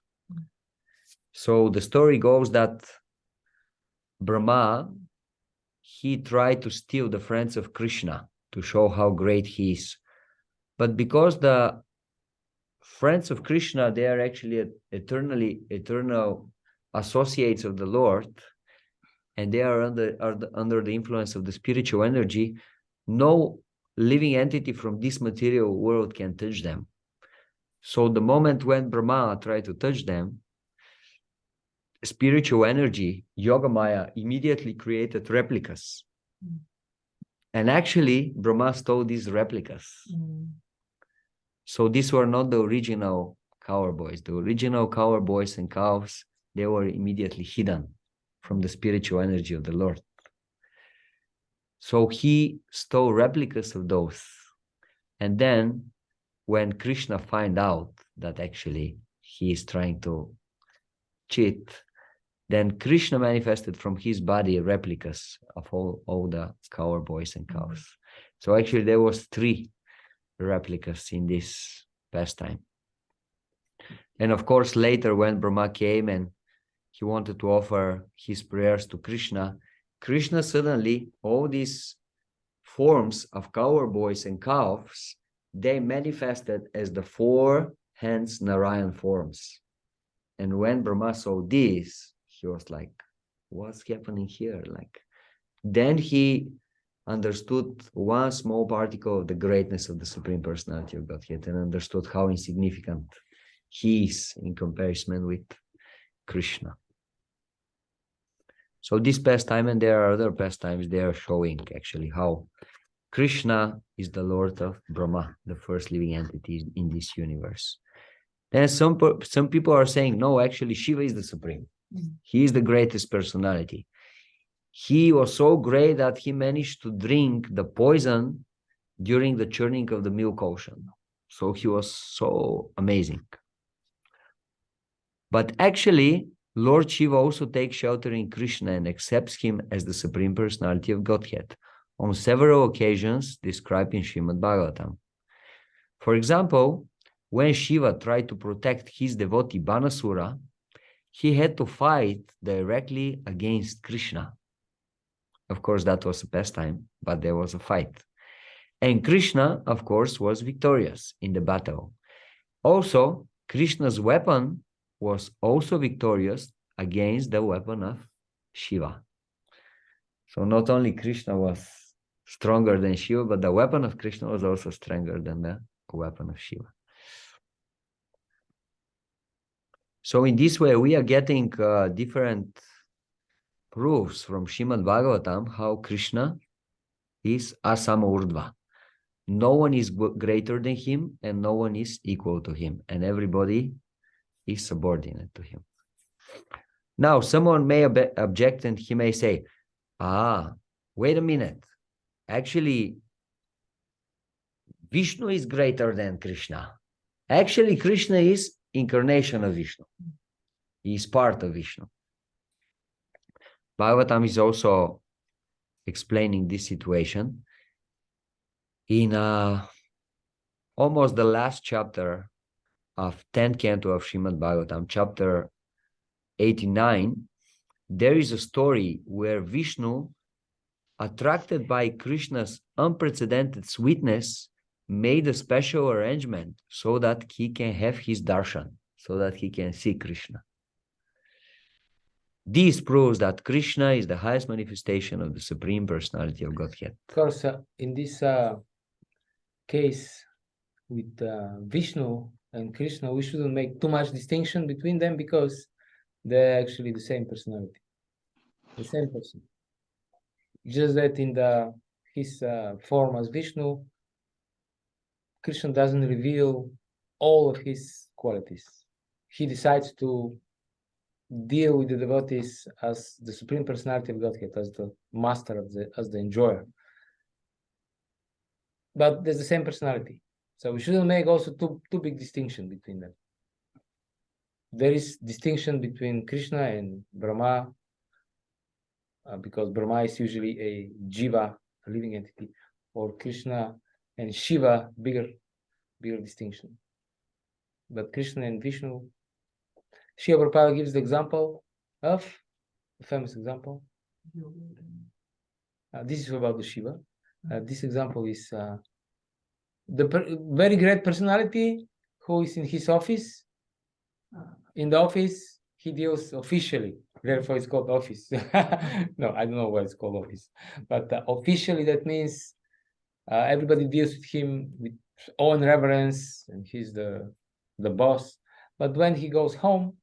So the story goes that Brahma, he tried to steal the friends of Krishna to show how great he is. But because the friends of Krishna, they are actually eternal associates of the Lord, and they are under the influence of the spiritual energy, no living entity from this material world can touch them. So the moment when Brahma tried to touch them, spiritual energy, Yogamaya, immediately created replicas. And actually, Brahma stole these replicas. So these were not the original cow boys. The original cow boys and cows, they were immediately hidden from the spiritual energy of the Lord. So he stole replicas of those. And then when Krishna find out that actually he is trying to cheat, then Krishna manifested from his body replicas of all the cow boys and cows. So actually there was 3 replicas in this pastime. And of course, later when Brahma came and he wanted to offer his prayers to Krishna, Krishna suddenly, all these forms of cow boys and cows, they manifested as the 4 hands Narayan forms. And when Brahma saw this, he was like, what's happening here? Like, then he understood one small particle of the greatness of the Supreme Personality of Godhead and understood how insignificant he is in comparison with Krishna. So this pastime, and there are other pastimes, they are showing actually how Krishna is the Lord of Brahma, the first living entity in this universe. Then some people are saying, no, actually Shiva is the Supreme. He is the greatest personality. He was so great that he managed to drink the poison during the churning of the milk ocean. So he was so amazing. But actually, Lord Shiva also takes shelter in Krishna and accepts him as the Supreme Personality of Godhead on several occasions described in Srimad Bhagavatam. For example, when Shiva tried to protect his devotee Banasura, he had to fight directly against Krishna. Of course, that was a pastime, but there was a fight. And Krishna, of course, was victorious in the battle. Also, Krishna's weapon was also victorious against the weapon of Shiva. So not only Krishna was stronger than Shiva, but the weapon of Krishna was also stronger than the weapon of Shiva. So in this way, we are getting different proofs from Srimad Bhagavatam how Krishna is Asama Urdhva. No one is greater than him and no one is equal to him, and everybody is subordinate to him. Now, someone may object and he may say, wait a minute. Actually, Vishnu is greater than Krishna. Actually, Krishna is incarnation of Vishnu. He is part of Vishnu. Bhagavatam is also explaining this situation in almost the last chapter of 10th canto of Srimad Bhagavatam, chapter 89. There is a story where Vishnu, attracted by Krishna's unprecedented sweetness, made a special arrangement so that he can have his darshan, so that he can see Krishna. This proves that Krishna is the highest manifestation of the Supreme Personality of Godhead. Of course, in this case with Vishnu and Krishna, we shouldn't make too much distinction between them because they're actually the same personality, the same person. Just that in his form as Vishnu, Krishna doesn't reveal all of his qualities. He decides to deal with the devotees as the Supreme Personality of Godhead, as the master as the enjoyer. But there's the same personality. So we shouldn't make also too big distinction between them. There is distinction between Krishna and Brahma, because Brahma is usually a jiva, a living entity, or Krishna and Shiva, bigger distinction. But Krishna and Vishnu, Shiva Prabhupada gives the example of, the famous example. This is about the Shiva. This example is the very great personality who is in his office. In the office, he deals officially. Therefore, it's called office. No, I don't know why it's called office. But officially, that means everybody deals with him with awe and reverence, and he's the boss. But when he goes home,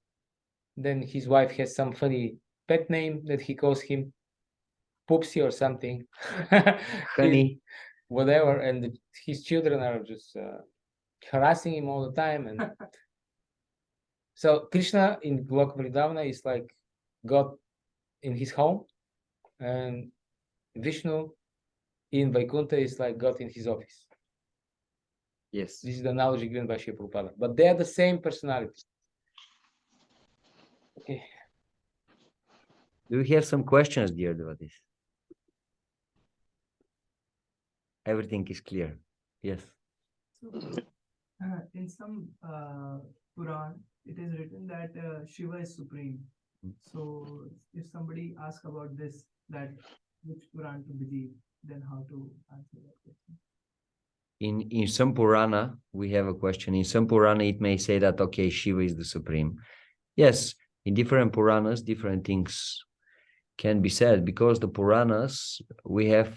then his wife has some funny pet name that he calls him Poopsie or something. Honey. Whatever, and his children are just harassing him all the time. And so Krishna in Loka Vrindavana is like God in his home, and Vishnu in Vaikuntha is like God in his office. Yes. This is the analogy given by Srila Prabhupada, but they are the same personality. Okay. Do you have some questions, dear devotees? Everything is clear. Yes. So, in some Puran, it is written that Shiva is supreme. So, if somebody asks about this, that which Puran to believe, then how to answer that question? In some Purana, we have a question. In some Purana, it may say that, okay, Shiva is the supreme. Yes, in different Puranas, different things can be said, because the Puranas, we have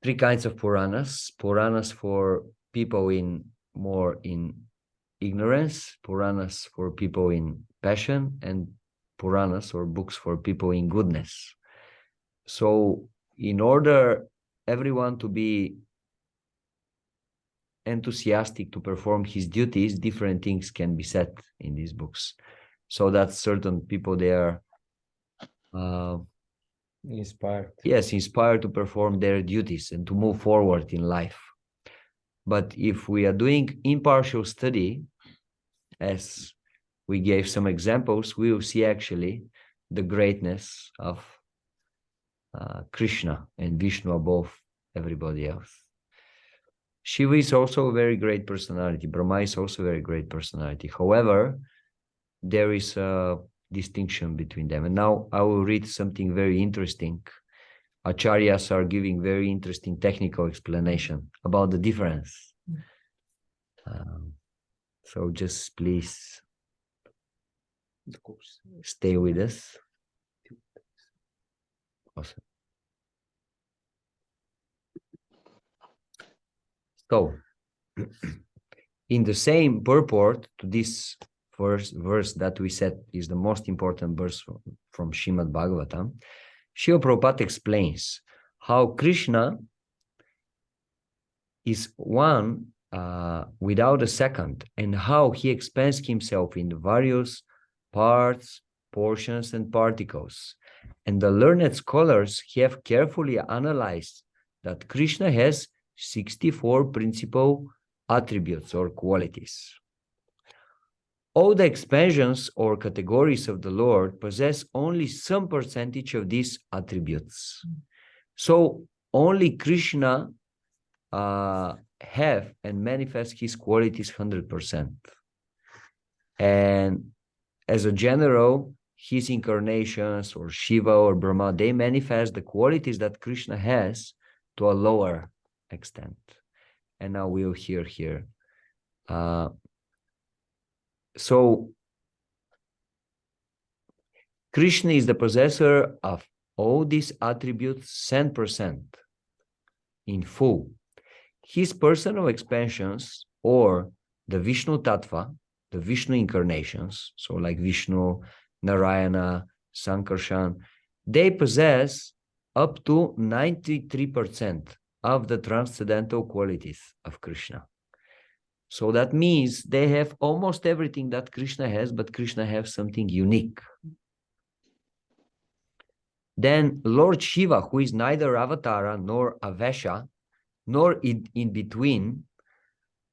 three kinds of Puranas. Puranas for people more in ignorance, Puranas for people in passion, and Puranas or books for people in goodness. So in order everyone to be enthusiastic to perform his duties, different things can be said in these books. So that certain people, they are Inspired. yes, inspired to perform their duties and to move forward in life. But if we are doing impartial study, as we gave some examples, we will see actually the greatness of Krishna and Vishnu above everybody else. Shiva is also a very great personality. Brahma is also a very great personality. However, there is a distinction between them. And now I will read something very interesting. Acharyas are giving very interesting technical explanation about the difference. So just please Of course. stay with us. Awesome. So, in the same purport to this first verse that we said is the most important verse from Srimad Bhagavatam, Srila Prabhupada explains how Krishna is one without a second, and how he expands himself in the various parts, portions, and particles. And the learned scholars have carefully analyzed that Krishna has 64 principal attributes or qualities. All the expansions or categories of the Lord possess only some percentage of these attributes. So only Krishna have and manifest his qualities 100%. And as a general, his incarnations or Shiva or Brahma, they manifest the qualities that Krishna has to a lower extent. And now we'll hear here. So Krishna is the possessor of all these attributes 100% in full. His personal expansions, or the Vishnu Tattva, the Vishnu incarnations, so like Vishnu, Narayana, Sankarshan, they possess up to 93% of the transcendental qualities of Krishna. So that means they have almost everything that Krishna has, but Krishna has something unique. Then Lord Shiva, who is neither Avatara nor Avesha, nor in between,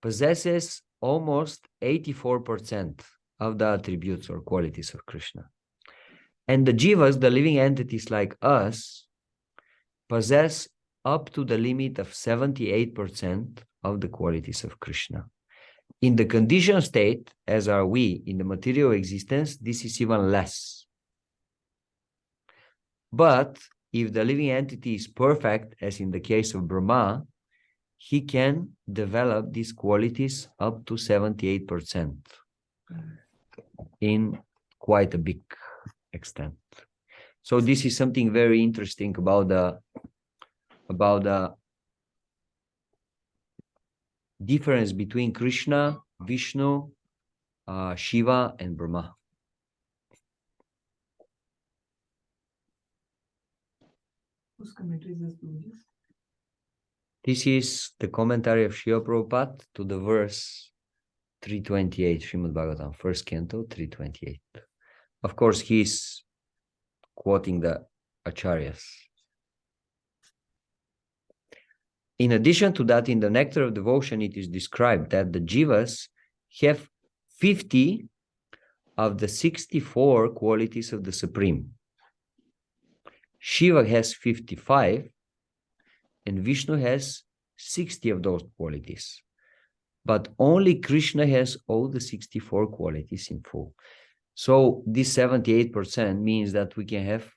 possesses almost 84% of the attributes or qualities of Krishna. And the jivas, the living entities like us, possess up to the limit of 78% of the qualities of Krishna. In the conditioned state, as are we in the material existence, this is even less. But if the living entity is perfect, as in the case of Brahma, he can develop these qualities up to 78% in quite a big extent. So this is something very interesting about the difference between Krishna, Vishnu, Shiva, and Brahma. Whose commentary is this, Guruji? This is the commentary of Srila Prabhupada to the verse 328, Srimad Bhagavatam, first canto, 328. Of course, he's quoting the Acharyas. In addition to that, in the Nectar of Devotion, it is described that the Jivas have 50 of the 64 qualities of the Supreme. Shiva has 55, and Vishnu has 60 of those qualities. But only Krishna has all the 64 qualities in full. So this 78% means that we can have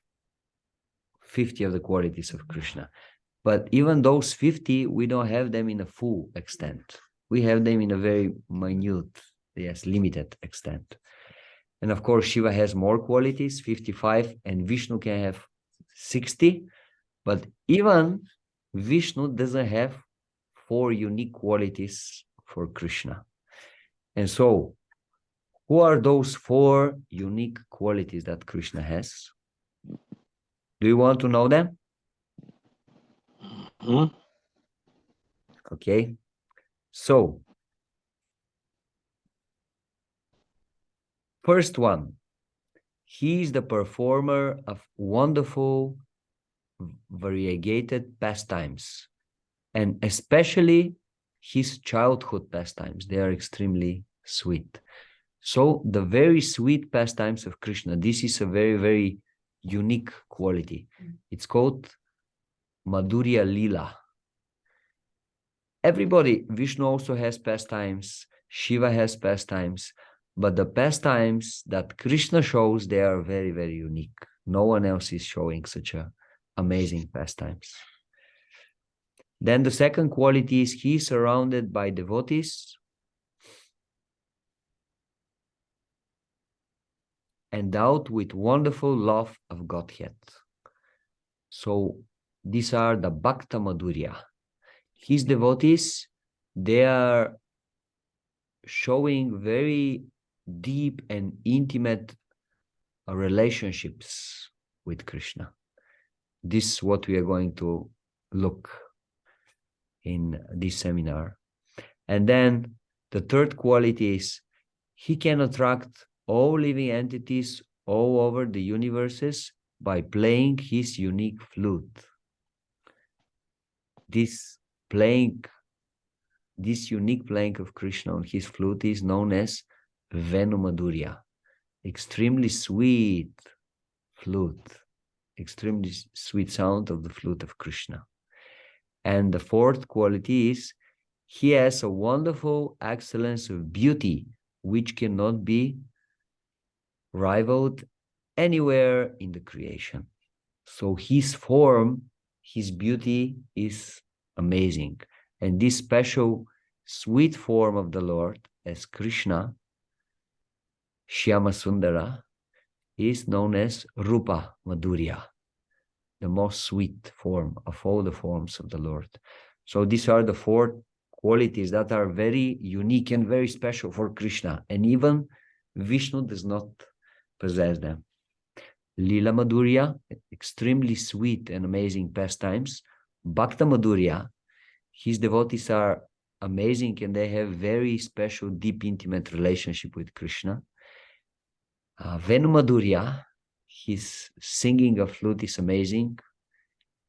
50 of the qualities of Krishna. But even those 50, we don't have them in a full extent. We have them in a very minute, yes, limited extent. And of course, Shiva has more qualities, 55, and Vishnu can have 60. But even Vishnu doesn't have 4 unique qualities for Krishna. And so, who are those 4 unique qualities that Krishna has? Do you want to know them? Okay. So, first one, he is the performer of wonderful, variegated pastimes, and especially his childhood pastimes. They are extremely sweet. So the very sweet pastimes of Krishna, this is a very, very unique quality. It's called Madhurya Lila. Everybody, Vishnu also has pastimes, Shiva has pastimes, but the pastimes that Krishna shows, they are very, very unique. No one else is showing such amazing pastimes. Then the second quality is he is surrounded by devotees, endowed with wonderful love of Godhead. So these are the Bhakta Madhurya. His devotees, they are showing very deep and intimate relationships with Krishna. This is what we are going to look in this seminar. And then the third quality is he can attract all living entities all over the universes by playing his unique flute. This unique playing of Krishna on his flute is known as Venu Madhurya, extremely sweet flute, extremely sweet sound of the flute of Krishna. And the fourth quality is he has a wonderful excellence of beauty, which cannot be rivaled anywhere in the creation. So his form, his beauty is amazing. And this special sweet form of the Lord as Krishna, Shyama Sundara, is known as Rupa Madhurya, the most sweet form of all the forms of the Lord. So these are the 4 qualities that are very unique and very special for Krishna. And even Vishnu does not possess them. Lila Madhurya, extremely sweet and amazing pastimes. Bhakta Madhurya, his devotees are amazing and they have very special, deep, intimate relationship with Krishna. Venu Madhurya, his singing of flute is amazing.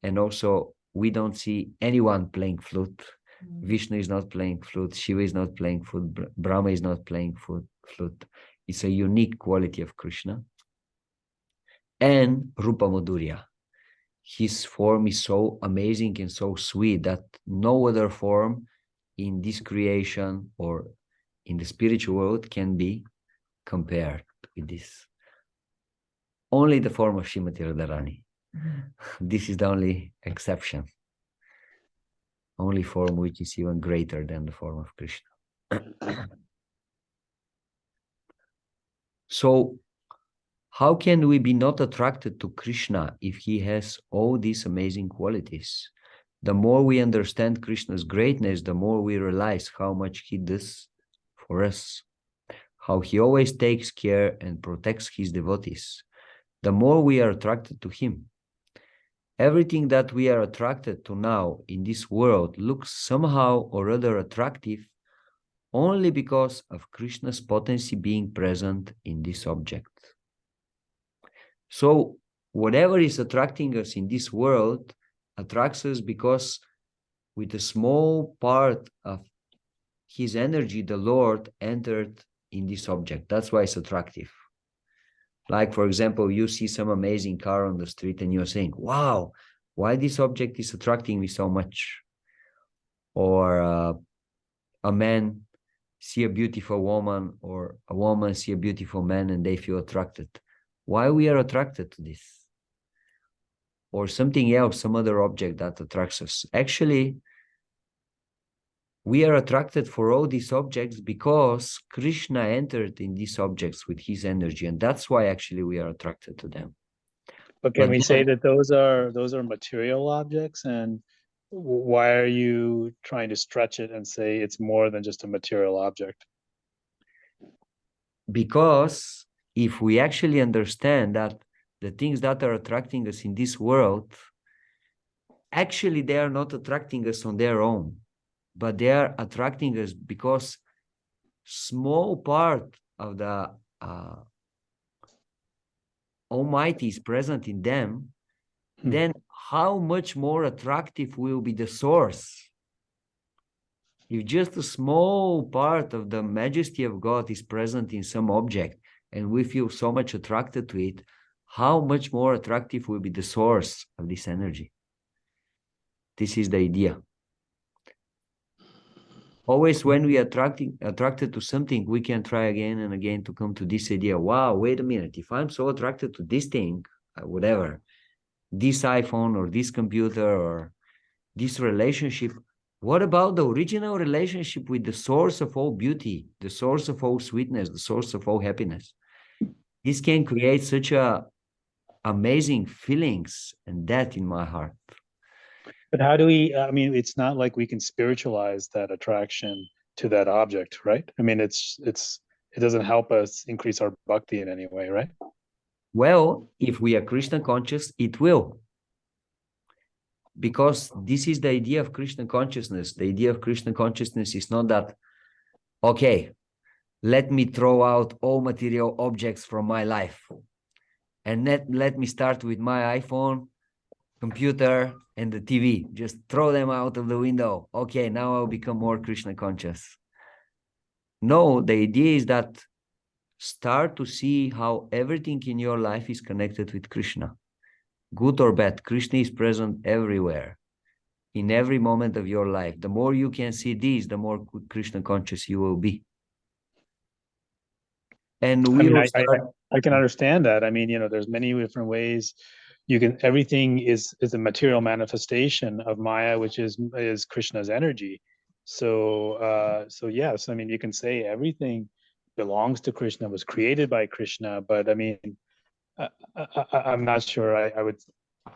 And also, we don't see anyone playing flute. Vishnu is not playing flute. Shiva is not playing flute. Brahma is not playing flute. It's a unique quality of Krishna. And Rupa Madhurya. His form is so amazing and so sweet that no other form in this creation or in the spiritual world can be compared with this. Only the form of Srimati Radharani This is the only exception. Only form which is even greater than the form of Krishna. So, how can we be not attracted to Krishna if he has all these amazing qualities? The more we understand Krishna's greatness, the more we realize how much he does for us, how he always takes care and protects his devotees. The more we are attracted to him. Everything that we are attracted to now in this world looks somehow or other attractive only because of Krishna's potency being present in this object. So whatever is attracting us in this world attracts us because with a small part of his energy, the Lord entered in this object. That's why it's attractive. Like, for example, you see some amazing car on the street and you're saying, wow, why this object is attracting me so much? Or a man see a beautiful woman, or a woman see a beautiful man and they feel attracted. Why we are attracted to this? Or something else, some other object that attracts us. Actually, we are attracted for all these objects because Krishna entered in these objects with his energy, and that's why actually we are attracted to them. But can But we then- say that those are material objects? And why are you trying to stretch it and say it's more than just a material object? Because if we actually understand that the things that are attracting us in this world, actually they are not attracting us on their own, but they are attracting us because small part of the Almighty is present in them, then how much more attractive will be the source? If just a small part of the majesty of God is present in some object and we feel so much attracted to it, how much more attractive will be the source of this energy? This is the idea. Always when we are attracted to something, we can try again and again to come to this idea. Wow, wait a minute. If I'm so attracted to this thing, whatever, this iPhone or this computer or this relationship, what about the original relationship with the source of all beauty, the source of all sweetness, the source of all happiness? This can create such amazing feelings and that in my heart. But how do we, I mean, it's not like we can spiritualize that attraction to that object, right? I mean, it doesn't help us increase our bhakti in any way, right? Well, if we are Krishna conscious, it will. Because this is the idea of Krishna consciousness. The idea of Krishna consciousness is not that, okay, let me throw out all material objects from my life. And let me start with my iPhone, computer, and the TV. Just throw them out of the window. Okay, now I'll become more Krishna conscious. No, the idea is that start to see how everything in your life is connected with Krishna. Good or bad, Krishna is present everywhere, in every moment of your life. The more you can see this, the more Krishna conscious you will be. And we will start. I can understand that. I mean, there's many different ways everything is a material manifestation of Maya, which is Krishna's energy. So yes, I mean, you can say everything belongs to Krishna, was created by Krishna, but I mean, I'm not sure I would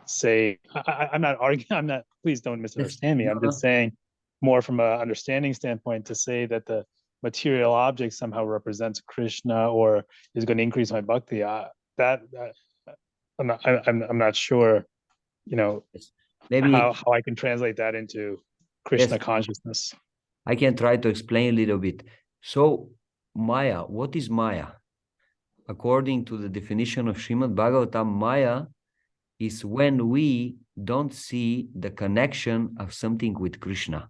say, I'm not arguing, please don't misunderstand me. I'm just saying more from an understanding standpoint to say that the material object somehow represents Krishna or is going to increase my bhakti. I'm not sure, Maybe how I can translate that into Krishna Yes. consciousness. I can try to explain a little bit. So Maya, what is Maya? According to the definition of Srimad Bhagavatam, Maya is when we don't see the connection of something with Krishna.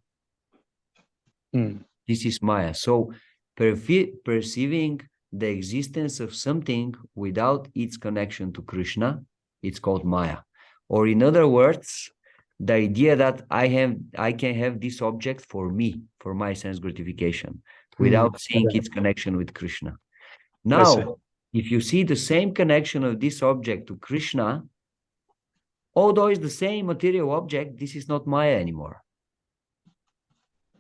This is Maya. So perceiving the existence of something without its connection to Krishna, it's called Maya. Or in other words, the idea that I can have this object for me, for my sense gratification, without seeing its connection with Krishna. Now, if you see the same connection of this object to Krishna, although it's the same material object, this is not Maya anymore.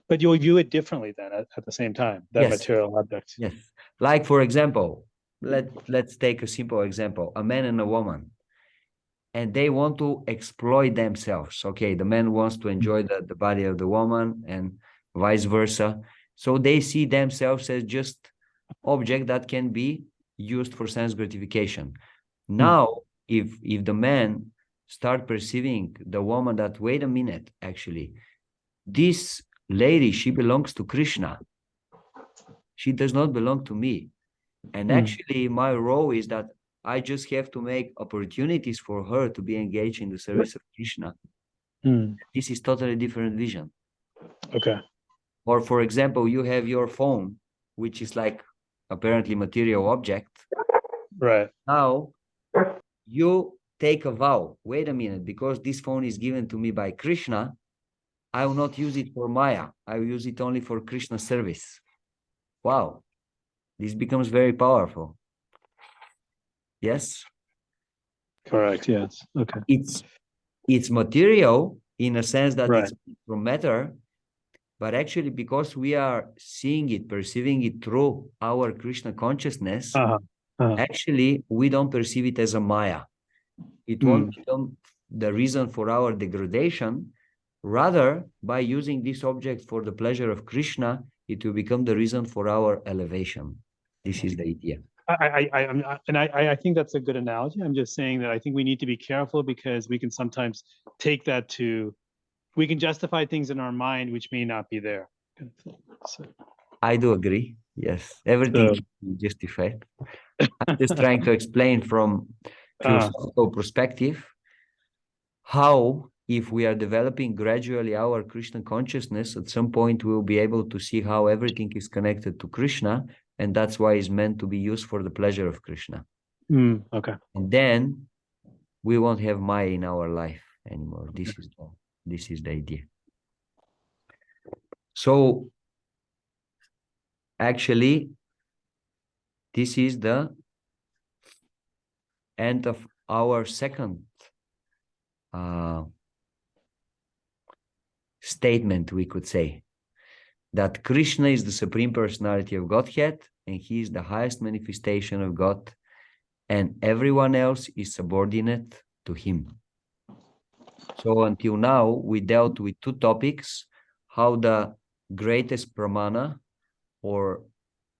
But you'll view it differently then at the same time, that Yes. material object. Yes. Like, for example, let's take a simple example, a man and a woman, and they want to exploit themselves. Okay, the man wants to enjoy the body of the woman and vice versa. So they see themselves as just object that can be used for sense gratification. Now, if the man start perceiving the woman that, wait a minute, actually, this lady, she belongs to Krishna. She does not belong to me. And actually, my role is that I just have to make opportunities for her to be engaged in the service of Krishna. This is totally different vision. Okay. Or for example, you have your phone, which is like apparently material object. Right. Now you take a vow. Wait a minute, because this phone is given to me by Krishna, I will not use it for Maya. I will use it only for Krishna service. Wow. This becomes very powerful. Yes? Correct. Yes. Okay. It's material in a sense that Right. it's from matter, but actually because we are seeing it, perceiving it through our Krishna consciousness, actually we don't perceive it as a Maya. It won't become the reason for our degradation. Rather, by using this object for the pleasure of Krishna, it will become the reason for our elevation. This is the idea. I think that's a good analogy. I'm just saying that I think we need to be careful because we can sometimes take that we can justify things in our mind which may not be there. So, I do agree. Yes, everything is justified. I'm just trying to explain from philosophical perspective how, if we are developing gradually our Krishna consciousness, at some point we'll be able to see how everything is connected to Krishna, and that's why it's meant to be used for the pleasure of Krishna. Okay. And then we won't have Maya in our life anymore. This is the idea. So actually, this is the end of our second statement, we could say, that Krishna is the Supreme Personality of Godhead, and he is the highest manifestation of God, and everyone else is subordinate to him. So until now, we dealt with two topics: how the greatest pramana, or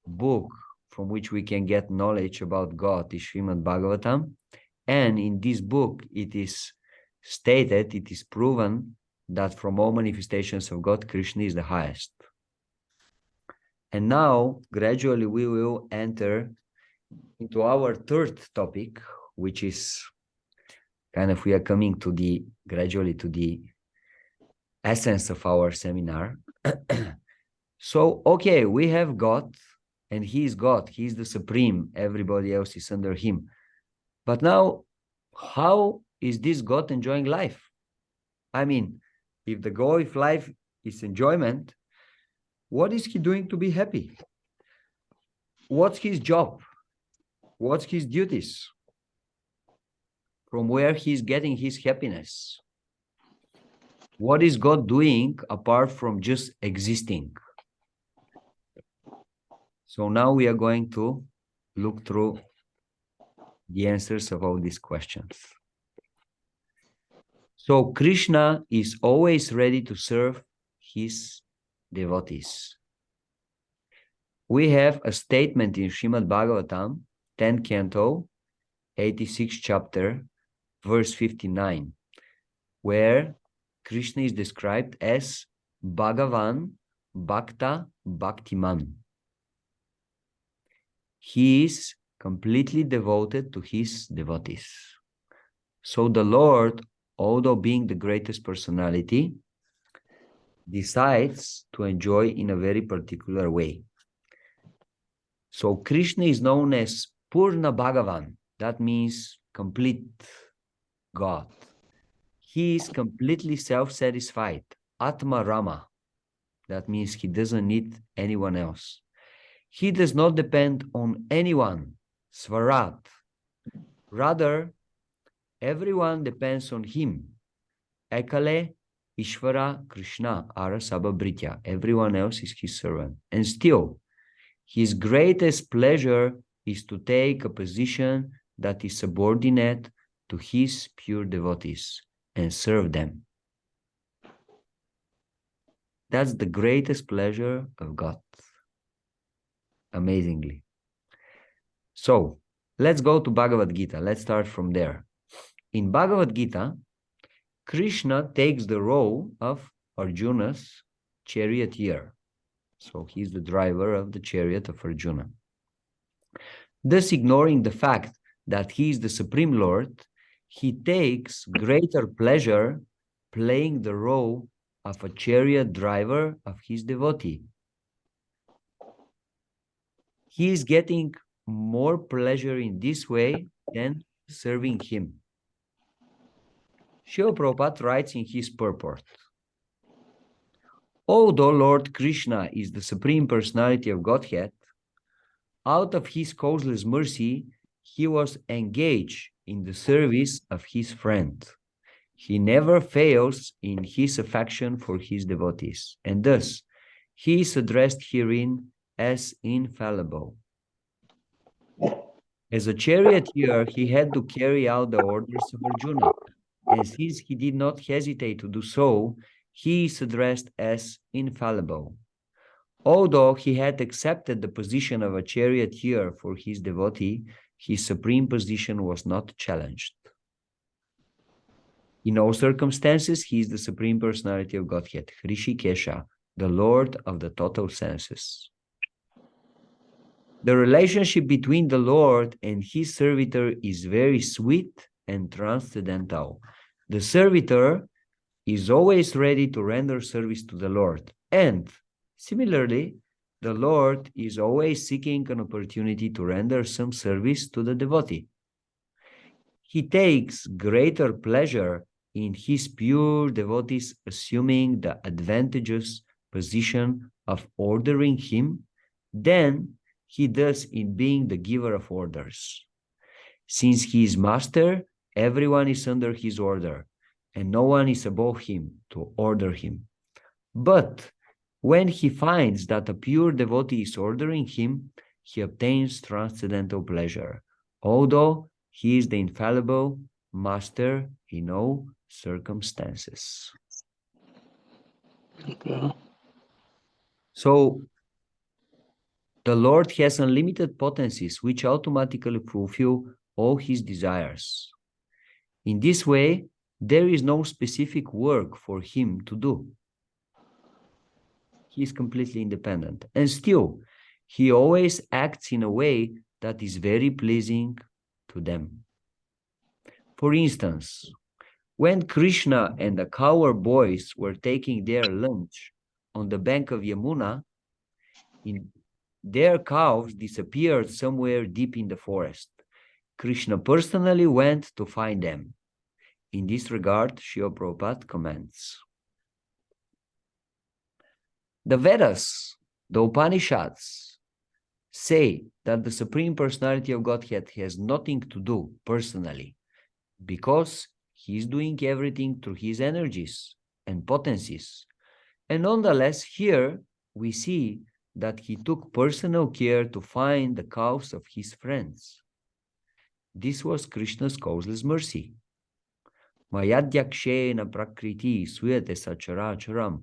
book from which we can get knowledge about God, is Srimad Bhagavatam. And in this book, it is stated, it is proven that from all manifestations of God, Krishna is the highest. And now, gradually, we will enter into our third topic, which is kind of, we are coming to gradually to the essence of our seminar. So, okay, we have God, and he is God, he is the supreme, everybody else is under him. But now, how is this God enjoying life? I mean, if the goal of life is enjoyment, what is he doing to be happy? What's his job? What's his duties? From where he's getting his happiness? What is God doing apart from just existing? So now we are going to look through the answers of all these questions. So Krishna is always ready to serve his devotees. We have a statement in Srimad Bhagavatam, 10th canto, 86th chapter, verse 59, where Krishna is described as Bhagavan Bhakta Bhaktiman. He is completely devoted to his devotees. So the Lord, although being the greatest personality, decides to enjoy in a very particular way. So Krishna is known as Purna Bhagavan. That means complete God. He is completely self-satisfied. Atma Rama. That means he doesn't need anyone else. He does not depend on anyone. Svarat. Rather, Everyone depends on him. Ekale, Ishvara, Krishna, Ara Sabhabritya. Everyone else is his servant. And still, his greatest pleasure is to take a position that is subordinate to his pure devotees and serve them. That's the greatest pleasure of God. Amazingly. So, let's go to Bhagavad Gita. Let's start from there. In Bhagavad Gita, Krishna takes the role of Arjuna's charioteer. So he's the driver of the chariot of Arjuna. Thus, ignoring the fact that he is the Supreme Lord, he takes greater pleasure playing the role of a chariot driver of his devotee. He is getting more pleasure in this way than serving him. Srila Prabhupada writes in his purport, although Lord Krishna is the Supreme Personality of Godhead, out of his causeless mercy, he was engaged in the service of his friend. He never fails in his affection for his devotees, and thus he is addressed herein as infallible. As a charioteer, he had to carry out the orders of Arjuna, and since he did not hesitate to do so, he is addressed as infallible. Although he had accepted the position of a charioteer for his devotee, his supreme position was not challenged. In all circumstances, he is the Supreme Personality of Godhead, Hrishikesha, the Lord of the total senses. The relationship between the Lord and his servitor is very sweet and transcendental. The servitor is always ready to render service to the Lord, and similarly, the Lord is always seeking an opportunity to render some service to the devotee. He takes greater pleasure in his pure devotees assuming the advantageous position of ordering him than he does in being the giver of orders. Since he is master, everyone is under his order, and no one is above him to order him. But when he finds that a pure devotee is ordering him, he obtains transcendental pleasure, although he is the infallible master in all circumstances. Okay. So, the Lord has unlimited potencies which automatically fulfill all his desires. In this way, there is no specific work for him to do. He is completely independent. And still, he always acts in a way that is very pleasing to them. For instance, when Krishna and the cowherd boys were taking their lunch on the bank of Yamuna, their cows disappeared somewhere deep in the forest. Krishna personally went to find them. In this regard, Srila Prabhupada comments. The Vedas, the Upanishads, say that the Supreme Personality of Godhead has nothing to do personally because he is doing everything through his energies and potencies. And nonetheless, here we see that he took personal care to find the cows of his friends. This was Krishna's causeless mercy. Mayadhyakshena prakriti suyate sacharacharam.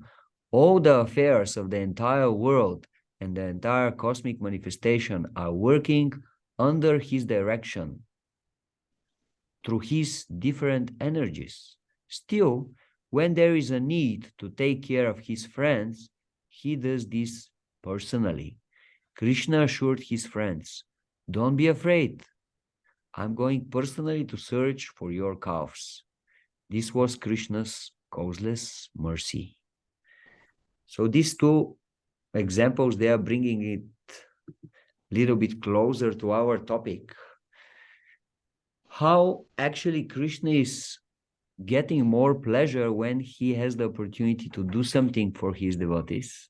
All the affairs of the entire world and the entire cosmic manifestation are working under his direction through his different energies. Still, when there is a need to take care of his friends, he does this personally. Krishna assured his friends, "Don't be afraid. I'm going personally to search for your calves." This was Krishna's causeless mercy. So these two examples, they are bringing it a little bit closer to our topic. How actually Krishna is getting more pleasure when he has the opportunity to do something for his devotees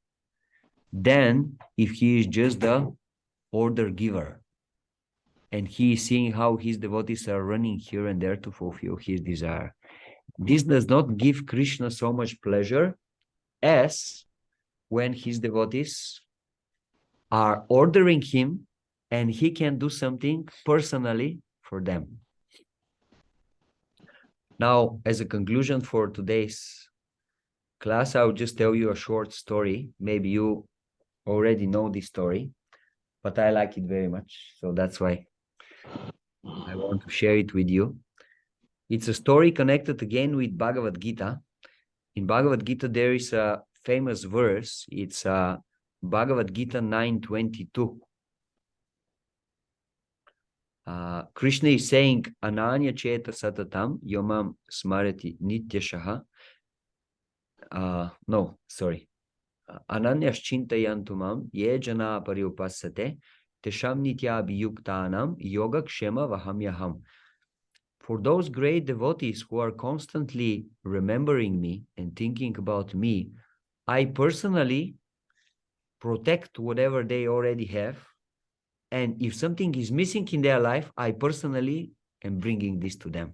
than if he is just the order giver. and he is seeing how his devotees are running here and there to fulfill his desire. This does not give Krishna so much pleasure as when his devotees are ordering him and he can do something personally for them. Now, as a conclusion for today's class, I'll just tell you a short story. Maybe you already know this story, but I like it very much. So that's why I want to share it with you. It's a story connected again with Bhagavad Gita. In Bhagavad Gita, there is a famous verse. It's Bhagavad Gita 9:22. Krishna is saying, Ananya Cheta Satatam Yomam Smarati Nityashaha. No, sorry. Ananyas Chintayantumam Ye Jana Pariupasate Tesham Nitya Abhiyuktanam Yoga Kshema Vahamyaham. For those great devotees who are constantly remembering me and thinking about me, I personally protect whatever they already have. And if something is missing in their life, I personally am bringing this to them.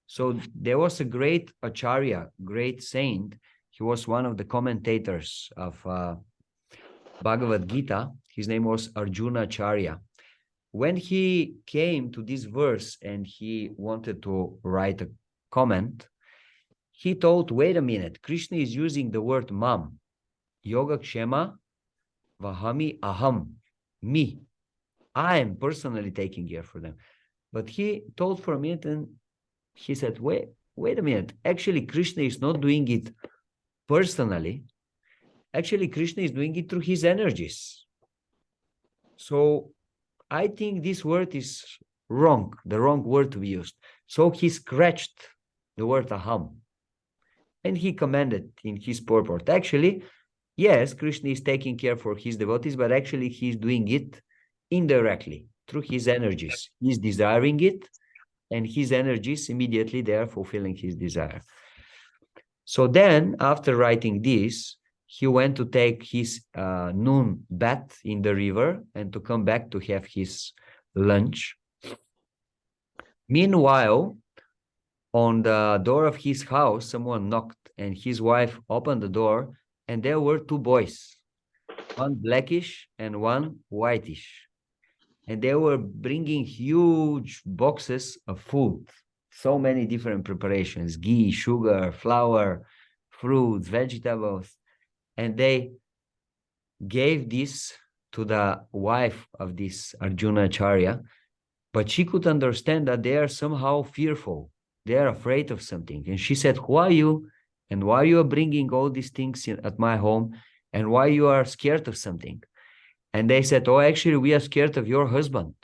So there was a great acharya, great saint. He was one of the commentators of Bhagavad Gita. His name was Arjuna Acharya. When he came to this verse and he wanted to write a comment, he thought, wait a minute, Krishna is using the word mam, yoga kshema, vahami aham, me. I am personally taking care for them. But he thought for a minute and he said, wait a minute. Actually, Krishna is not doing it personally. Actually, Krishna is doing it through his energies. So I think this word is wrong, the wrong word to be used. So he scratched the word aham. And he commented in his purport. Actually, yes, Krishna is taking care for his devotees, but actually he's doing it indirectly through his energies. He's desiring it, and his energies immediately they are fulfilling his desire. So then, after writing this, he went to take his noon bath in the river and to come back to have his lunch. Meanwhile, on the door of his house, someone knocked, and his wife opened the door, and there were two boys, one blackish and one whitish. And they were bringing huge boxes of food, so many different preparations, ghee, sugar, flour, fruits, vegetables. And they gave this to the wife of this Arjuna Acharya, but she could understand that they are somehow fearful. They are afraid of something. And she said, who are you? And why you are bringing all these things at my home? And why you are scared of something? And they said, oh, actually, we are scared of your husband.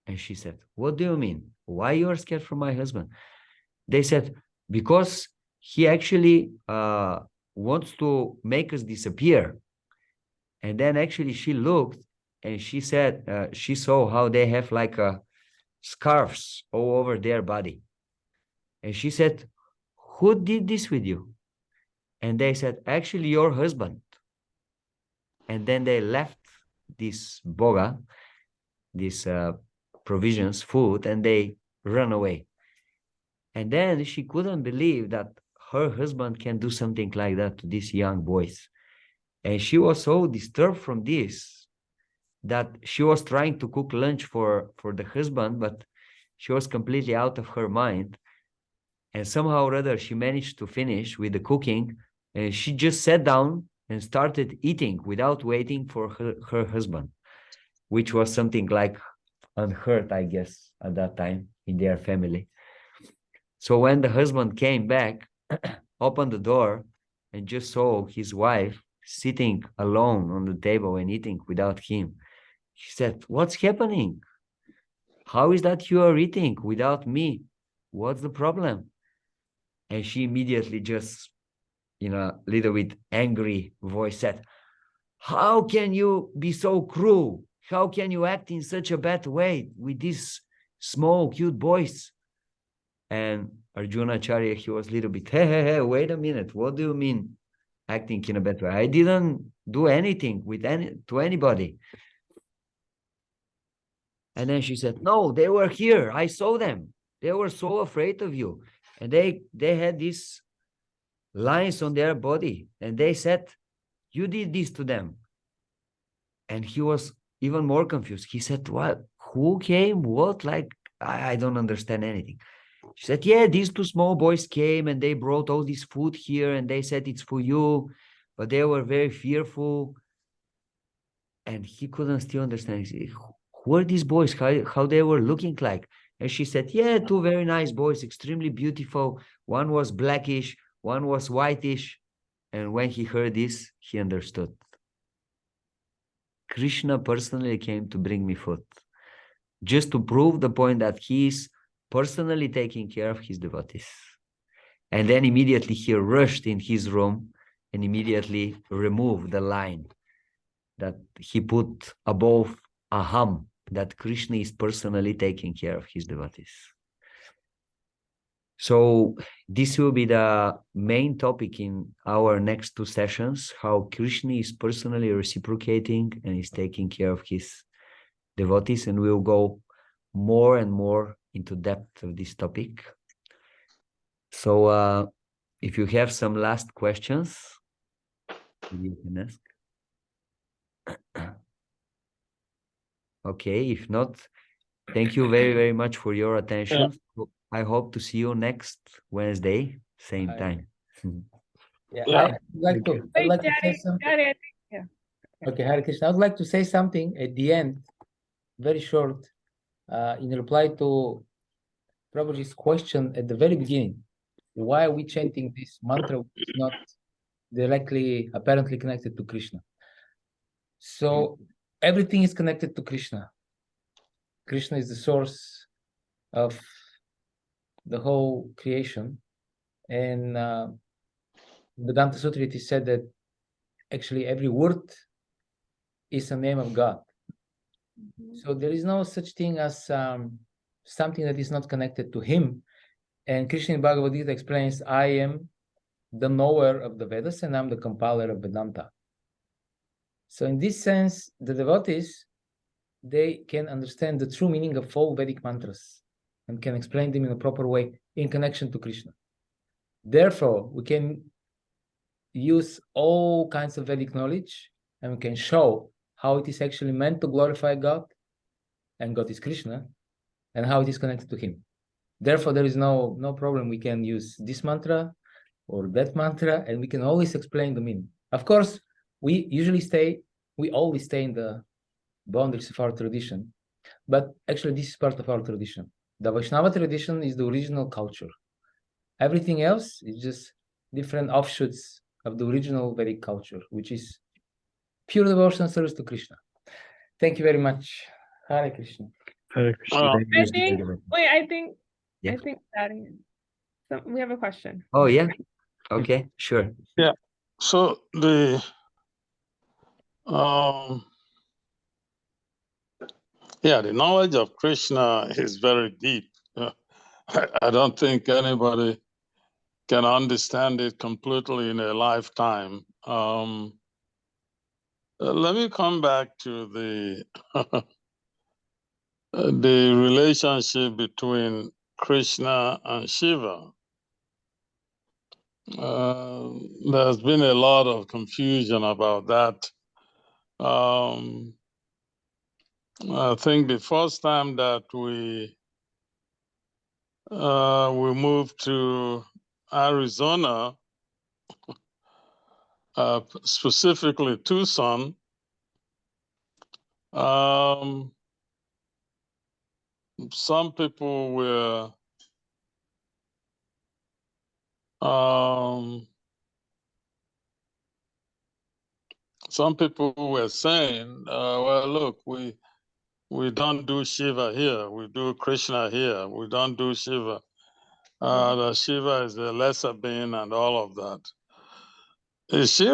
And she said, what do you mean? Why you are scared from my husband? They said, because he actually wants to make us disappear. And then actually she looked and she said, she saw how they have like scarves all over their body. And she said, who did this with you? And they said, actually, your husband. And then they left this boga, these provisions, food, and they run away. And then she couldn't believe that her husband can do something like that to these young boys. And she was so disturbed from this that she was trying to cook lunch for the husband, but she was completely out of her mind. And somehow or other, she managed to finish with the cooking, and she just sat down and started eating without waiting for her husband, which was something like unheard, I guess, at that time in their family. So when the husband came back, opened the door, and just saw his wife sitting alone on the table and eating without him, he said, what's happening? How is that you are eating without me? What's the problem? And she immediately just, in a little bit angry voice said, how can you be so cruel? How can you act in such a bad way with these small, cute boys? And Arjuna Acharya, he was a little bit, hey, wait a minute. What do you mean acting in a bad way? I didn't do anything to anybody. And then she said, no, they were here. I saw them. They were so afraid of you. And they had these lines on their body. And they said, you did this to them. And he was even more confused. He said, what? Who came? What? Like, I don't understand anything. She said, yeah, these two small boys came and they brought all this food here and they said it's for you, but they were very fearful. And he couldn't still understand. He said, who are these boys? How they were looking like? And she said, yeah, two very nice boys, extremely beautiful. One was blackish, one was whitish. And when he heard this, he understood. Krishna personally came to bring me food, just to prove the point that he is personally taking care of his devotees. And then immediately he rushed in his room and immediately removed the line that he put above aham, that Krishna is personally taking care of his devotees. So this will be the main topic in our next two sessions, how Krishna is personally reciprocating and is taking care of his devotees, and we'll go more and more into depth of this topic. So if you have some last questions, you can ask. Okay, if not, thank you very, very much for your attention. I hope to see you next Wednesday, same time. Yeah, Yeah. I'd like to Wait, say Daddy, something. Daddy, I think, yeah. Okay, Hare Krishna. I would like to say something at the end, very short, in reply to Prabhuji's question at the very beginning. Why are we chanting this mantra which is not directly, apparently connected to Krishna? So everything is connected to Krishna. Krishna is the source of the whole creation. And in the Vedanta Sutra, it is said that actually every word is a name of God. So there is no such thing as something that is not connected to him. And Krishna in Bhagavad Gita explains, I am the knower of the Vedas and I'm the compiler of Vedanta. So in this sense, the devotees, they can understand the true meaning of all Vedic mantras and can explain them in a proper way in connection to Krishna. Therefore, we can use all kinds of Vedic knowledge and we can show how it is actually meant to glorify God, and God is Krishna, and how it is connected to him. Therefore, there is no problem. We can use this mantra or that mantra, and we can always explain the meaning. Of course, we always stay in the boundaries of our tradition, but actually this is part of our tradition. The Vaishnava tradition is the original culture. Everything else is just different offshoots of the original Vedic culture, which is pure devotion and service to Krishna. Thank you very much. Hare Krishna. Hare Krishna. I think, wait, I think Yeah. Daddy, we have a question. Oh, yeah? Okay, sure. So the knowledge of Krishna is very deep. I don't think anybody can understand it completely in a lifetime. Let me come back to the the relationship between Krishna and Shiva. There's been a lot of confusion about that. I think the first time that we moved to Arizona, specifically Tucson, some people were saying, well, look, we don't do Shiva here. We do Krishna here. We don't do Shiva. The Shiva is a lesser being and all of that. Is she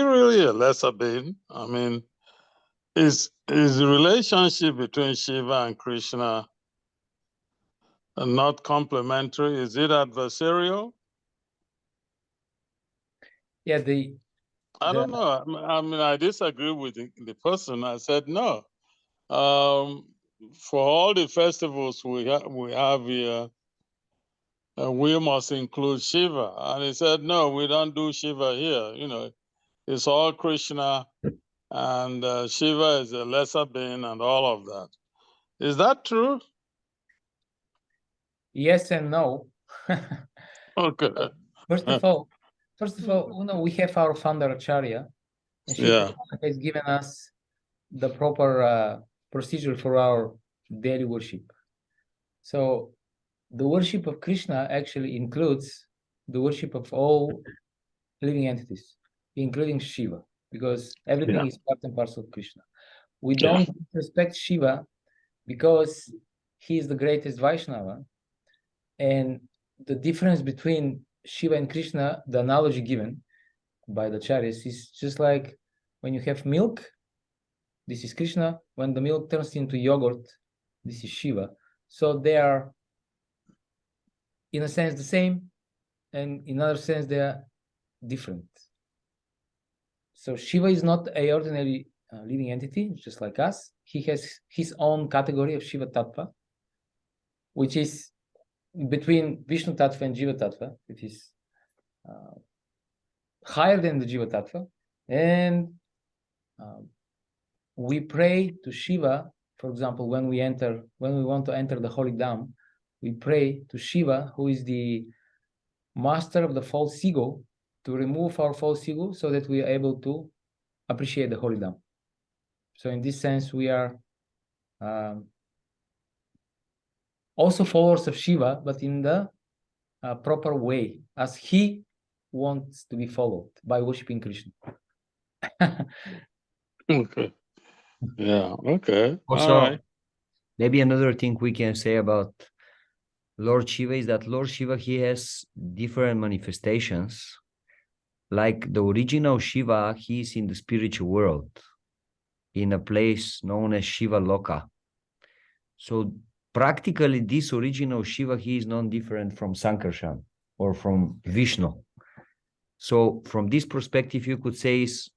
really a lesser being? I mean, is the relationship between Shiva and Krishna not complementary? Is it adversarial? Yeah, I don't know. I mean, I disagree with the person. I said no. for all the festivals we have here, we must include Shiva. And he said, no, we don't do Shiva here. You know, it's all Krishna, and Shiva is a lesser being and all of that. Is that true? Yes and no. Okay. First of all, you know, we have our founder Acharya, and she Yeah. has given us the proper procedure for our daily worship. So the worship of Krishna actually includes the worship of all living entities, including Shiva, because everything is part and parcel of Krishna. We don't respect Shiva because he is the greatest Vaishnava, and the difference between Shiva and Krishna, the analogy given by the Acharyas, is just like when you have milk, this is Krishna. When the milk turns into yogurt, this is Shiva. So they are, in a sense, the same, and in another sense, they are different. So Shiva is not a ordinary living entity, just like us. He has his own category of Shiva Tattva, which is between Vishnu Tattva and Jiva Tattva. It is higher than the Jiva Tattva. And we pray to Shiva, for example, when we want to enter the holy Dham, we pray to Shiva, who is the master of the false ego, to remove our false ego so that we are able to appreciate the holy Dham. So in this sense, we are also followers of Shiva, but in the proper way, as he wants to be followed by worshiping Krishna. Okay. Yeah. Okay. Also, All right. maybe another thing we can say about Lord Shiva is that Lord Shiva, he has different manifestations. Like the original Shiva, he is in the spiritual world, in a place known as Shiva Loka. So practically this original Shiva, he is not different from Sankarshan or from Vishnu. So from this perspective, you could say is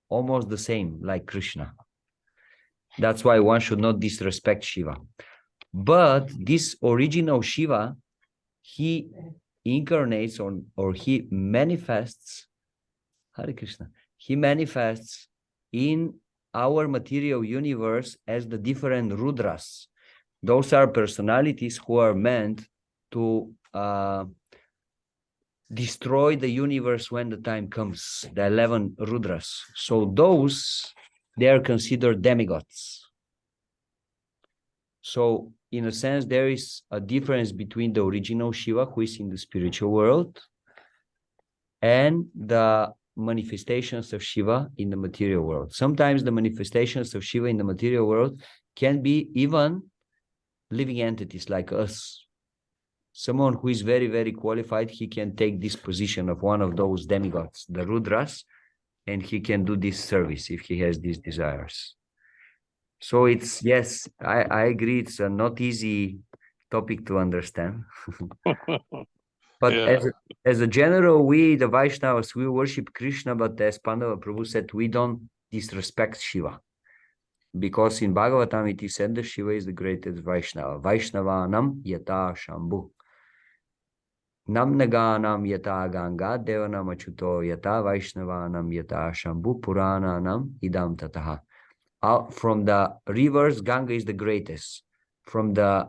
almost the same like Krishna. That's why one should not disrespect Shiva. But this original Shiva, he incarnates or he manifests, Hare Krishna, he manifests in our material universe as the different Rudras. Those are personalities who are meant to destroy the universe when the time comes, the 11 Rudras. So those, they are considered demigods. So in a sense, there is a difference between the original Shiva, who is in the spiritual world, and the manifestations of Shiva in the material world. Sometimes the manifestations of Shiva in the material world can be even living entities like us. Someone who is very, very qualified, he can take this position of one of those demigods, the Rudras, and he can do this service if he has these desires. So it's, yes, I agree, it's a not easy topic to understand. But as a general, we, the Vaishnavas, we worship Krishna, but as Pandava Prabhu said, we don't disrespect Shiva. Because in Bhagavatam it is said that Shiva is the greatest Vaishnava. Vaishnavanam yata Shambhu. Namnaganam yata Ganga, Devanam Achuto yata Vaishnavanam yata Shambhu, Purananam idam tataha. From the rivers, Ganga is the greatest. From the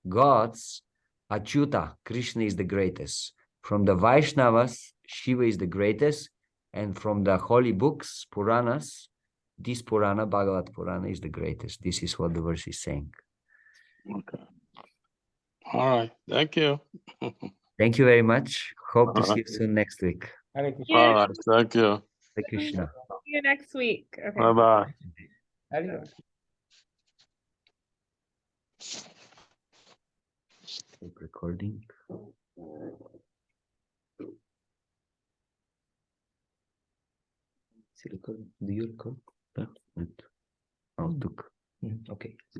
gods, Achyuta, Krishna is the greatest. From the Vaishnavas, Shiva is the greatest. And from the holy books, Puranas, this Purana, Bhagavad Purana, is the greatest. This is what the verse is saying. Okay. All right. Thank you. Thank you very much. Hope to see you soon next week. Hare Krishna. All right. Thank you. Hare Krishna. See you next week. Okay. Bye-bye. Hare Krishna. Recording. Do you record? Yeah. Okay.